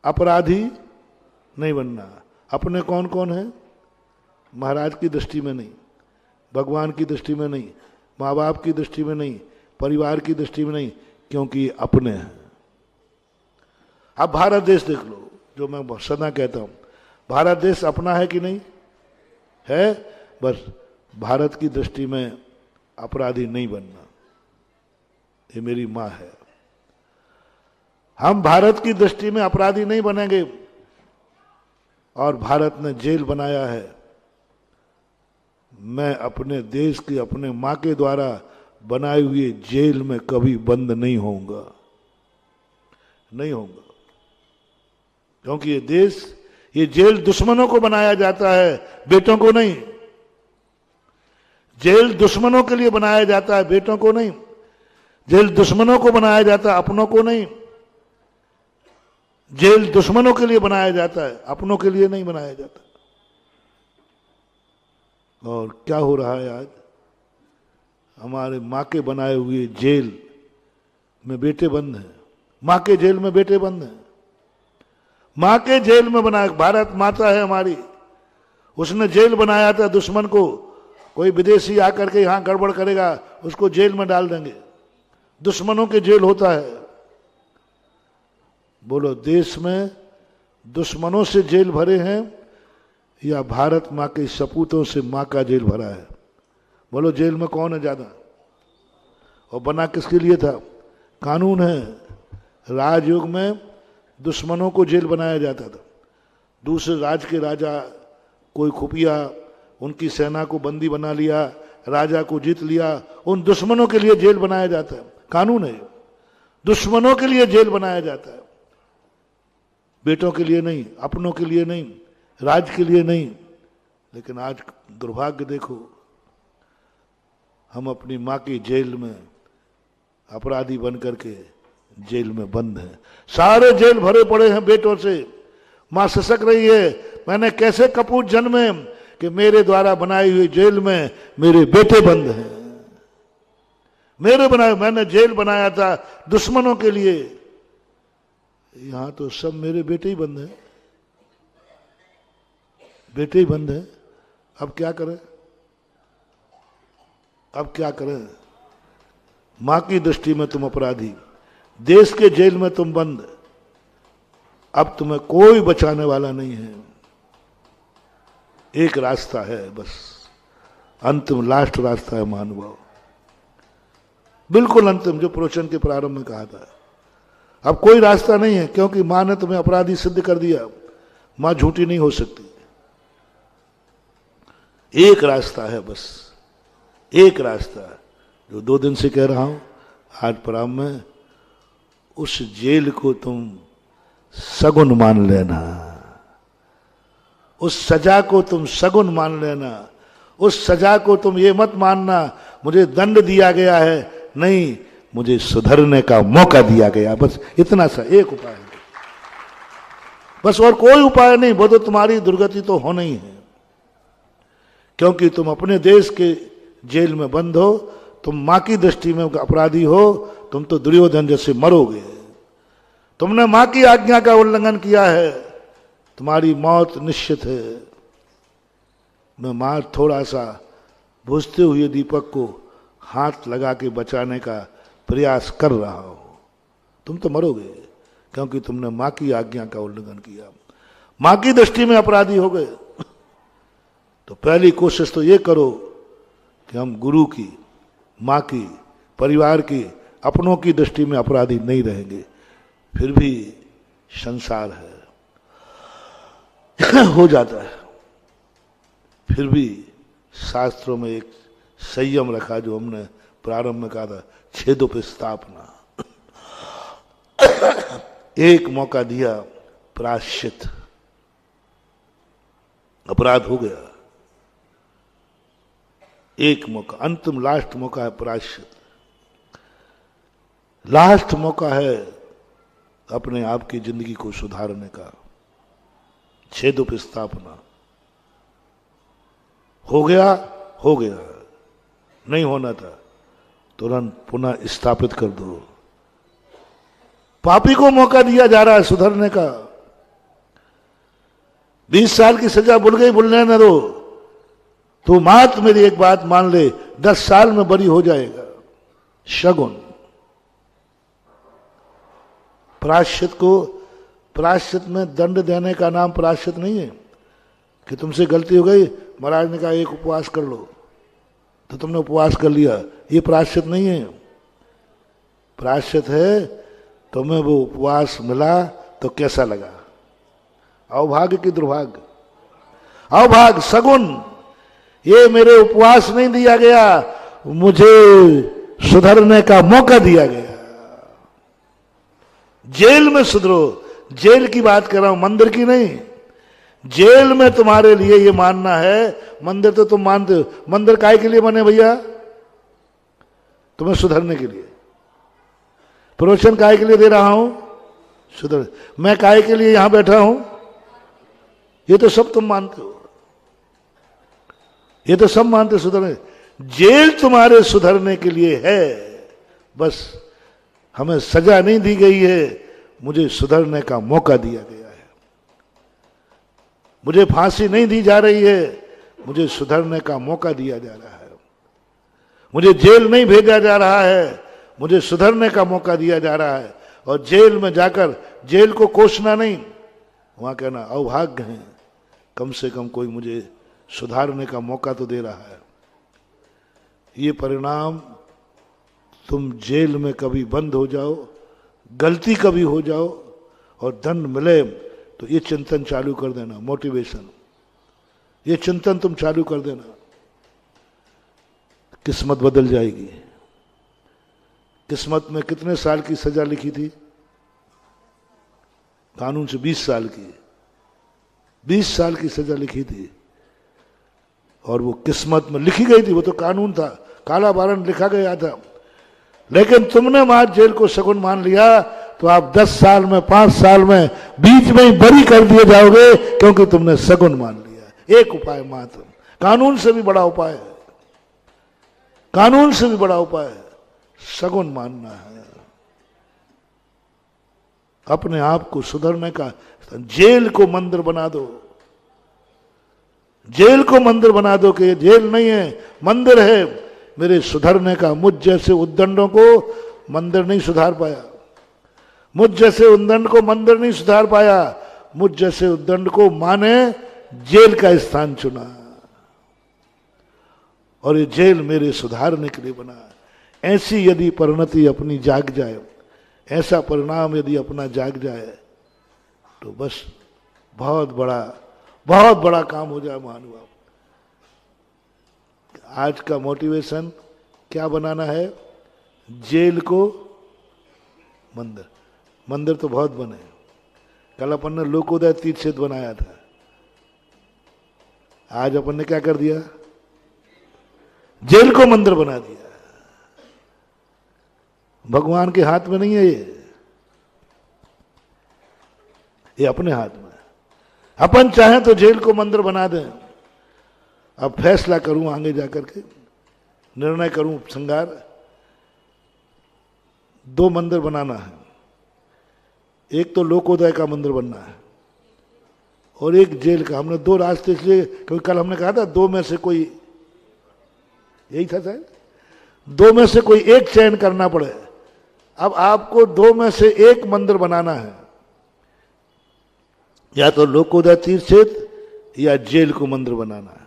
A: अपराधी नहीं बनना। अपने कौन कौन है? महाराज की दृष्टि में नहीं, भगवान की दृष्टि में नहीं, माँ बाप की दृष्टि में नहीं, परिवार की दृष्टि में नहीं, क्योंकि अपने हैं। अब भारत देश देख लो, जो मैं सदा कहता हूं, भारत देश अपना है कि नहीं है? बस भारत की दृष्टि में अपराधी नहीं बनना, ये मेरी माँ है। हम भारत की दृष्टि में अपराधी नहीं बनेंगे। और भारत ने जेल बनाया है। मैं अपने देश की, अपने मां के द्वारा बनाए हुए जेल में कभी बंद नहीं होऊंगा, नहीं होऊंगा। क्योंकि ये देश, ये जेल दुश्मनों को बनाया जाता है, बेटों को नहीं। जेल दुश्मनों के लिए बनाया जाता है, बेटों को नहीं। जेल दुश्मनों को बनाया जाता है, अपनों को नहीं। जेल दुश्मनों के लिए बनाया जाता है, अपनों के लिए नहीं बनाया जाता। और क्या हो रहा है आज? हमारे माँ के बनाए हुए जेल में बेटे बंद हैं। माँ के जेल में बेटे बंद हैं। माँ के जेल में बनाया, भारत माता है हमारी, उसने जेल बनाया था दुश्मन को। कोई विदेशी आकर के यहां गड़बड़ करेगा, उसको जेल में डाल देंगे। दुश्मनों के जेल होता है। बोलो, देश में दुश्मनों से जेल भरे हैं या भारत माँ के सपूतों से माँ का जेल भरा है? बोलो जेल में कौन है ज्यादा? और बना किसके लिए था? कानून है। राजयुग में दुश्मनों को जेल बनाया जाता था। दूसरे राज के राजा, कोई खुफिया, उनकी सेना को बंदी बना लिया, राजा को जीत लिया, उन दुश्मनों के लिए जेल बनाया जाता है। कानून है। दुश्मनों के लिए जेल बनाया जाता है, बेटों के लिए नहीं, अपनों के लिए नहीं, राज के लिए नहीं। लेकिन आज दुर्भाग्य देखो, हम अपनी माँ की जेल में अपराधी बन करके जेल में बंद हैं। सारे जेल भरे पड़े हैं बेटों से। मां ससक रही है, मैंने कैसे कपूत जन्मे कि मेरे द्वारा बनाई हुई जेल में मेरे बेटे बंद हैं। मैंने जेल बनाया था दुश्मनों के लिए, यहां तो सब मेरे बेटे ही बंद हैं, बेटे ही बंद हैं। अब क्या करें? अब क्या करें? मां की दृष्टि में तुम अपराधी, देश के जेल में तुम बंद, अब तुम्हें कोई बचाने वाला नहीं है। एक रास्ता है बस, अंतिम लास्ट रास्ता है महानुभाव, बिल्कुल अंतिम, जो प्रवचन के प्रारंभ में कहा था। अब कोई रास्ता नहीं है, क्योंकि मां ने तुम्हें अपराधी सिद्ध कर दिया। मां झूठी नहीं हो सकती। एक रास्ता है बस, एक रास्ता जो 2 दिन से कह रहा हूं, आज प्रारंभ में, उस जेल को तुम सगुन मान लेना, उस सजा को तुम सगुन मान लेना। उस सजा को तुम ये मत मानना मुझे दंड दिया गया है, नहीं, मुझे सुधरने का मौका दिया गया। बस इतना सा एक उपाय है, बस, और कोई उपाय नहीं। वो तो तुम्हारी दुर्गति तो होना ही है, क्योंकि तुम अपने देश के जेल में बंद हो, तुम मां की दृष्टि में अपराधी हो, तुम तो दुर्योधन जैसे मरोगे। तुमने मां की आज्ञा का उल्लंघन किया है, तुम्हारी मौत निश्चित है। मैं मां थोड़ा सा बुझते हुए दीपक को हाथ लगा के बचाने का प्रयास कर रहा हूं, तुम तो मरोगे, क्योंकि तुमने मां की आज्ञा का उल्लंघन किया, मां की दृष्टि में अपराधी हो गए। तो पहली कोशिश तो ये करो कि हम गुरु की, मां की, परिवार की, अपनों की दृष्टि में अपराधी नहीं रहेंगे। फिर भी संसार है हो जाता है। फिर भी शास्त्रों में एक संयम रखा, जो हमने प्रारंभ में कहा था, छेदोपस्थापना। एक मौका दिया प्रायश्चित, अपराध हो गया, एक मौका, अंतिम लास्ट मौका है प्रायश्चित। लास्ट मौका है अपने आप की जिंदगी को सुधारने का, छेदोपस्थापना। हो गया, हो गया, नहीं होना था, तुरंत पुनः स्थापित कर दो। पापी को मौका दिया जा रहा है सुधरने का। 20 साल की सजा भूल गई, भूलने न दो। तू मात मेरी एक बात मान ले, 10 साल में बरी हो जाएगा। शगुन। प्रायश्चित को, प्रायश्चित में दंड देने का नाम प्रायश्चित नहीं है कि तुमसे गलती हो गई, महाराज ने कहा एक उपवास कर लो, तो तुमने उपवास कर लिया, ये प्रायश्चित नहीं है। प्रायश्चित है तुम्हें वो उपवास मिला तो कैसा लगा, अवभाग्य की दुर्भाग्य, अवभाग्य, सगुन। ये मेरे उपवास नहीं दिया गया, मुझे सुधरने का मौका दिया गया। जेल में सुधरो, जेल की बात कर रहा हूं, मंदिर की नहीं। जेल में तुम्हारे लिए ये मानना है, मंदिर तो तुम मानते हो, मंदिर काहे के लिए बने भैया? तुम्हें सुधरने के लिए। प्रवचन काहे के लिए दे रहा हूं? सुधर। मैं काहे के लिए यहां बैठा हूं? ये तो सब तुम मानते हो, ये तो सब मानते सुधरने। जेल तुम्हारे सुधरने के लिए है, बस हमें सजा नहीं दी गई है, मुझे सुधरने का मौका दिया गया है। मुझे फांसी नहीं दी जा रही है, मुझे सुधरने का मौका दिया जा रहा है। मुझे जेल नहीं भेजा जा रहा है, मुझे सुधरने का मौका दिया जा रहा है। और जेल में जाकर जेल को कोसना नहीं, वहां कहना अभाग्य हैं, कम से कम कोई मुझे सुधारने का मौका तो दे रहा है। ये परिणाम, तुम जेल में कभी बंद हो जाओ, गलती कभी हो जाओ और दंड मिले तो ये चिंतन चालू कर देना, मोटिवेशन, ये चिंतन तुम चालू कर देना, किस्मत बदल जाएगी। किस्मत में कितने साल की सजा लिखी थी? कानून से 20 साल की, 20 साल की सजा लिखी थी और वो किस्मत में लिखी गई थी, वो तो कानून था, काला वारंट लिखा गया था। लेकिन तुमने वहां जेल को शगुन मान लिया तो आप 10 साल में, 5 साल में, बीच में ही बरी कर दिए जाओगे, क्योंकि तुमने शगुन मान लिया। एक उपाय मात्र, कानून से भी बड़ा उपाय है, कानून से भी बड़ा उपाय है, शगुन मानना है, अपने आप को सुधरने का। जेल को मंदिर बना दो, जेल को मंदिर बना दो कि ये जेल नहीं है, मंदिर है मेरे सुधरने का। मुझ जैसे उद्दंडों को मंदिर नहीं सुधार पाया, मुझ जैसे उद्दंड को मंदिर नहीं सुधार पाया, मुझ जैसे उद्दंड को मां ने जेल का स्थान चुना और ये जेल मेरे सुधारने के लिए बना। ऐसी यदि परिणति अपनी जाग जाए, ऐसा परिणाम यदि अपना जाग जाए तो बस बहुत बड़ा काम हो जाए महानुभाव। आज का मोटिवेशन क्या बनाना है? जेल को मंदिर। मंदिर तो बहुत बने, कल अपन ने लोकोदय तीर्थ क्षेत्र बनाया था, आज अपन ने क्या कर दिया? जेल को मंदिर बना दिया। भगवान के हाथ में नहीं है ये अपने हाथ में। अपन चाहें तो जेल को मंदिर बना दें। अब फैसला करूं आगे जाकर के, निर्णय करूं श्रृंगार, 2 मंदिर बनाना है। एक तो लोकोदय का मंदिर बनना है और एक जेल का। हमने 2 रास्ते इसलिए, क्योंकि कल हमने कहा था 2 में से कोई, यही था शायद, 2 में से कोई एक चयन करना पड़े। अब आपको 2 में से एक मंदिर बनाना है, या तो लोकोदय तीर्थ क्षेत्र या जेल को मंदिर बनाना है।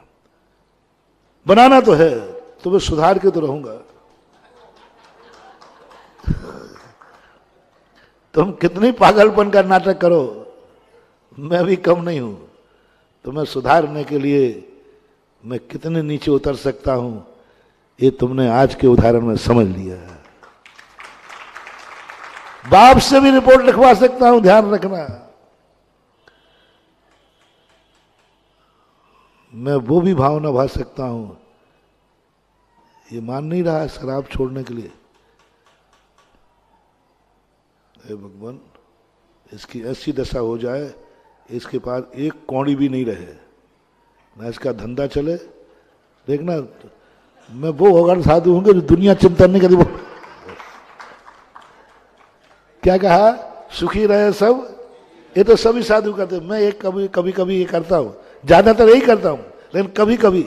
A: बनाना तो है तो मैं सुधार के तो रहूंगा। तुम कितनी पागलपन का नाटक करो, मैं भी कम नहीं हूं। तुम्हें सुधारने के लिए मैं कितने नीचे उतर सकता हूं, ये तुमने आज के उदाहरण में समझ लिया है। बाप से भी रिपोर्ट लिखवा सकता हूं, ध्यान रखना। मैं वो भी भावना भा सकता हूं, ये मान नहीं रहा है शराब छोड़ने के लिए। हे भगवान, इसकी ऐसी दशा हो जाए, इसके पास एक कौड़ी भी नहीं रहे, ना इसका धंधा चले। देखना, मैं वो होगा साधु होंगे जो दुनिया चिंतन नहीं करी। क्या कहा? सुखी रहे सब, ये तो सभी साधु करते। मैं एक कभी ये करता हूं, ज्यादातर यही करता हूं, लेकिन कभी कभी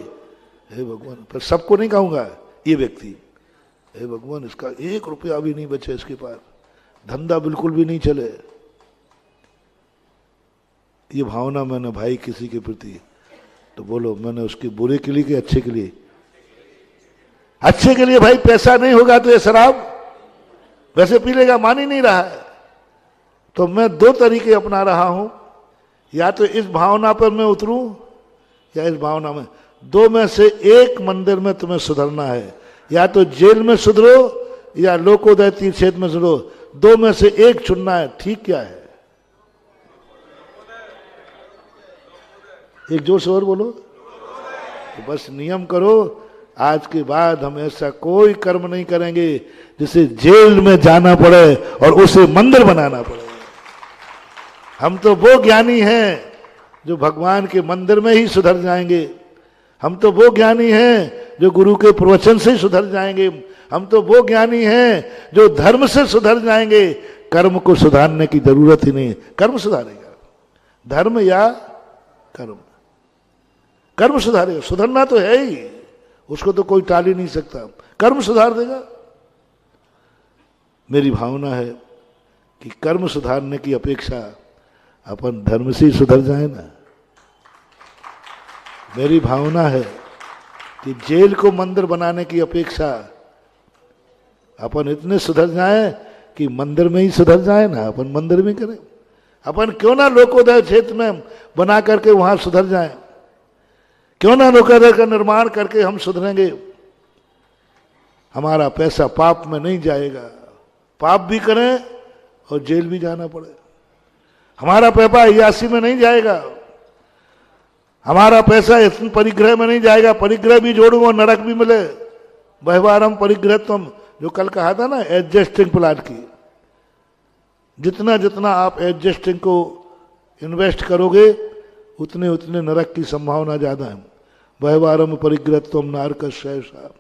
A: हे भगवान, पर सबको नहीं कहूंगा। ये व्यक्ति, हे भगवान, इसका 1 रुपया भी नहीं बचे, इसके पास धंधा बिल्कुल भी नहीं चले। ये भावना मैंने भाई किसी के प्रति, तो बोलो मैंने उसके बुरे के लिए कि अच्छे के लिए? अच्छे के लिए। भाई पैसा नहीं होगा तो ये शराब वैसे पी लेगा, मान ही नहीं रहा है। तो मैं 2 तरीके अपना रहा हूं, या तो इस भावना पर मैं उतरूं या इस भावना में। 2 में से एक मंदिर में तुम्हें सुधरना है, या तो जेल में सुधरो या लोकोदय तीर्थ क्षेत्र में सुधरो। 2 में से एक चुनना है। ठीक क्या है? एक जोर से और बोलो। तो बस नियम करो, आज के बाद हम ऐसा कोई कर्म नहीं करेंगे जिसे जेल में जाना पड़े और उसे मंदिर बनाना पड़े। हम तो वो ज्ञानी हैं जो भगवान के मंदिर में ही सुधर जाएंगे। हम तो वो ज्ञानी हैं जो गुरु के प्रवचन से सुधर जाएंगे। हम तो वो ज्ञानी हैं जो धर्म से सुधर जाएंगे। कर्म को सुधारने की जरूरत ही नहीं। कर्म सुधारेगा, धर्म या कर्म? कर्म सुधारेगा। सुधरना तो है ही, उसको तो कोई टाल ही नहीं सकता। कर्म सुधार देगा। मेरी भावना है कि कर्म सुधारने की अपेक्षा अपन धर्म से ही सुधर जाए ना। मेरी भावना है कि जेल को मंदिर बनाने की अपेक्षा अपन इतने सुधर जाएं कि मंदिर में ही सुधर जाए ना, अपन मंदिर में करें। अपन क्यों ना लोकोदय क्षेत्र में बना करके वहां सुधर जाएं, क्यों ना लोकोदय का निर्माण करके हम सुधरेंगे। हमारा पैसा पाप में नहीं जाएगा, पाप भी करें और जेल भी जाना पड़े। हमारा पैसा अय्यासी में नहीं जाएगा, हमारा पैसा इस परिग्रह में नहीं जाएगा, परिग्रह भी जोड़ूंगा, नरक भी मिले। व्यवहारम परिग्रह तुम, जो कल कहा था ना एडजस्टिंग प्लाट की, जितना जितना आप एडजस्टिंग को इन्वेस्ट करोगे उतने उतने नरक की संभावना ज्यादा है। व्यवहारम परिग्रह तुम नारक सहसा,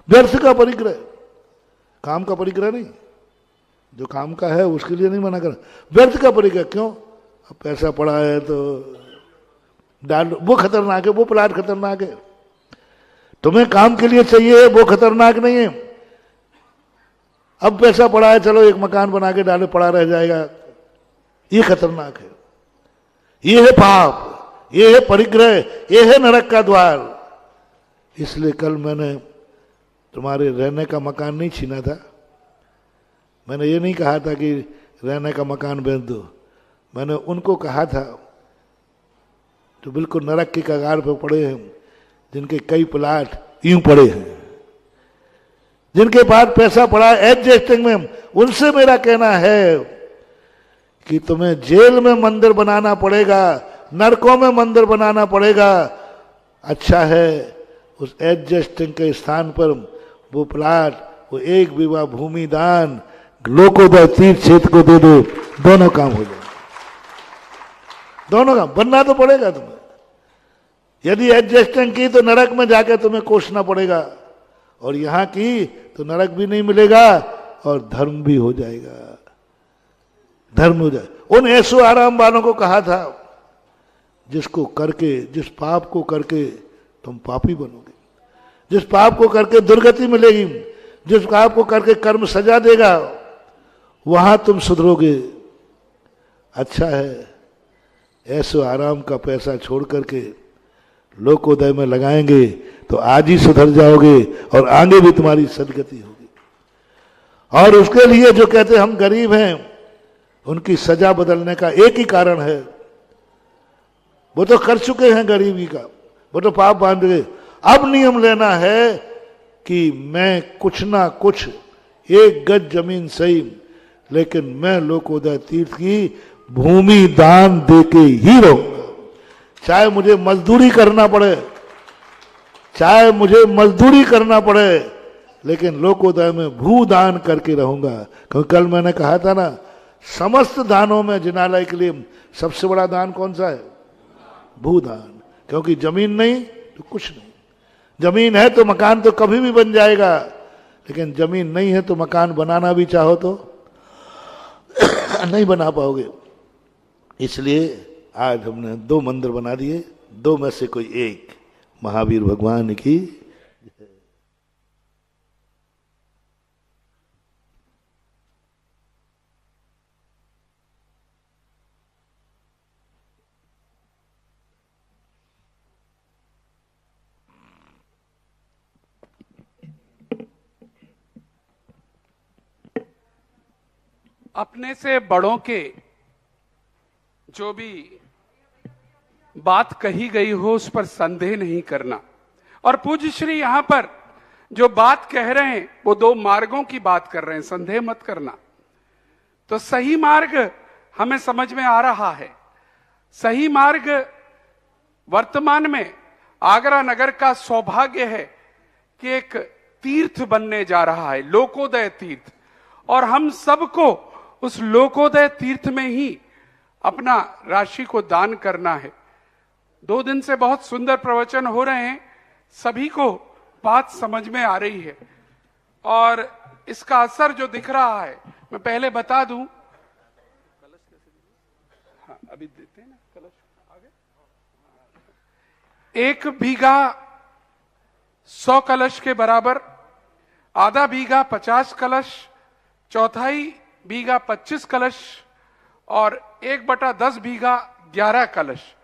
A: व्यर्थ का परिग्रह, काम का परिग्रह नहीं, जो काम का है उसके लिए नहीं मना कर, व्यर्थ का परिग्रह। क्यों? अब पैसा पड़ा है तो डाल, वो खतरनाक है, वो प्लाट खतरनाक है। तुम्हें काम के लिए चाहिए वो खतरनाक नहीं है। अब पैसा पड़ा है, चलो एक मकान बना के डाले, पड़ा रह जाएगा, ये खतरनाक है। ये है पाप, ये है परिग्रह, ये है नरक का द्वार। इसलिए कल मैंने तुम्हारे रहने का मकान नहीं छीना था। मैंने ये नहीं कहा था कि रहने का मकान बेच दो। मैंने उनको कहा था जो बिल्कुल नरक की कगार पर पड़े हैं, जिनके कई प्लाट यूं पड़े हैं, जिनके पास पैसा पड़ा है एडजस्टिंग में, उनसे मेरा कहना है कि तुम्हें जेल में मंदिर बनाना पड़ेगा, नरकों में मंदिर बनाना पड़ेगा। अच्छा है उस एडजस्टिंग के स्थान पर वो प्लाट, वो एक विवाह भूमि दान लोकोदय तीर्थ क्षेत्र को दे दो, दोनों काम हो जाए। दोनों काम बनना तो पड़ेगा तुम्हें। यदि एडजस्टिंग की तो नरक में जाकर तुम्हें कोसना पड़ेगा, और यहां की तो नरक भी नहीं मिलेगा और धर्म भी हो जाएगा, धर्म हो जाए। उन ऐसो आराम वालों को कहा था जिसको करके, जिस पाप को करके तुम पापी बनोगे, जिस पाप को करके दुर्गति मिलेगी, जिस पाप को करके कर्म सजा देगा, वहां तुम सुधरोगे। अच्छा है ऐसो आराम का पैसा छोड़ करके लोकोदय में लगाएंगे तो आज ही सुधर जाओगे और आगे भी तुम्हारी सदगति होगी। और उसके लिए जो कहते हम गरीब हैं, उनकी सजा बदलने का एक ही कारण है, वो तो कर चुके हैं गरीबी का, वो तो पाप बांध गए। अब नियम लेना है कि मैं कुछ ना कुछ, एक गज जमीन सही, लेकिन मैं लोकोदय तीर्थ की भूमि दान देके ही रहूंगा। चाहे मुझे मजदूरी करना पड़े, चाहे मुझे मजदूरी करना पड़े, लेकिन लोकोदय में भूदान करके रहूंगा। क्योंकि कल मैंने कहा था ना, समस्त दानों में जिनालय के लिए सबसे बड़ा दान कौन सा है? भूदान। क्योंकि जमीन नहीं तो कुछ नहीं। जमीन है तो मकान तो कभी भी बन जाएगा, लेकिन जमीन नहीं है तो मकान बनाना भी चाहो तो नहीं बना पाओगे। इसलिए आज हमने 2 मंदिर बना दिए, 2 में से कोई एक महावीर भगवान की।
B: अपने से बड़ों के जो भी बात कही गई हो उस पर संदेह नहीं करना। और पूज्य श्री यहां पर जो बात कह रहे हैं वो 2 मार्गों की बात कर रहे हैं, संदेह मत करना। तो सही मार्ग हमें समझ में आ रहा है। सही मार्ग वर्तमान में आगरा नगर का सौभाग्य है कि एक तीर्थ बनने जा रहा है, लोकोदय तीर्थ, और हम सबको उस लोकोदय तीर्थ में ही अपना राशि को दान करना है। 2 दिन से बहुत सुंदर प्रवचन हो रहे हैं, सभी को बात समझ में आ रही है और इसका असर जो दिख रहा है, मैं पहले बता दूं। हाँ, अभी देते हैं ना कलश आगे। 1 बीघा 100 कलश के बराबर, आधा बीघा 50 कलश, चौथाई बीघा 25 कलश और 1/10 बीघा 11 कलश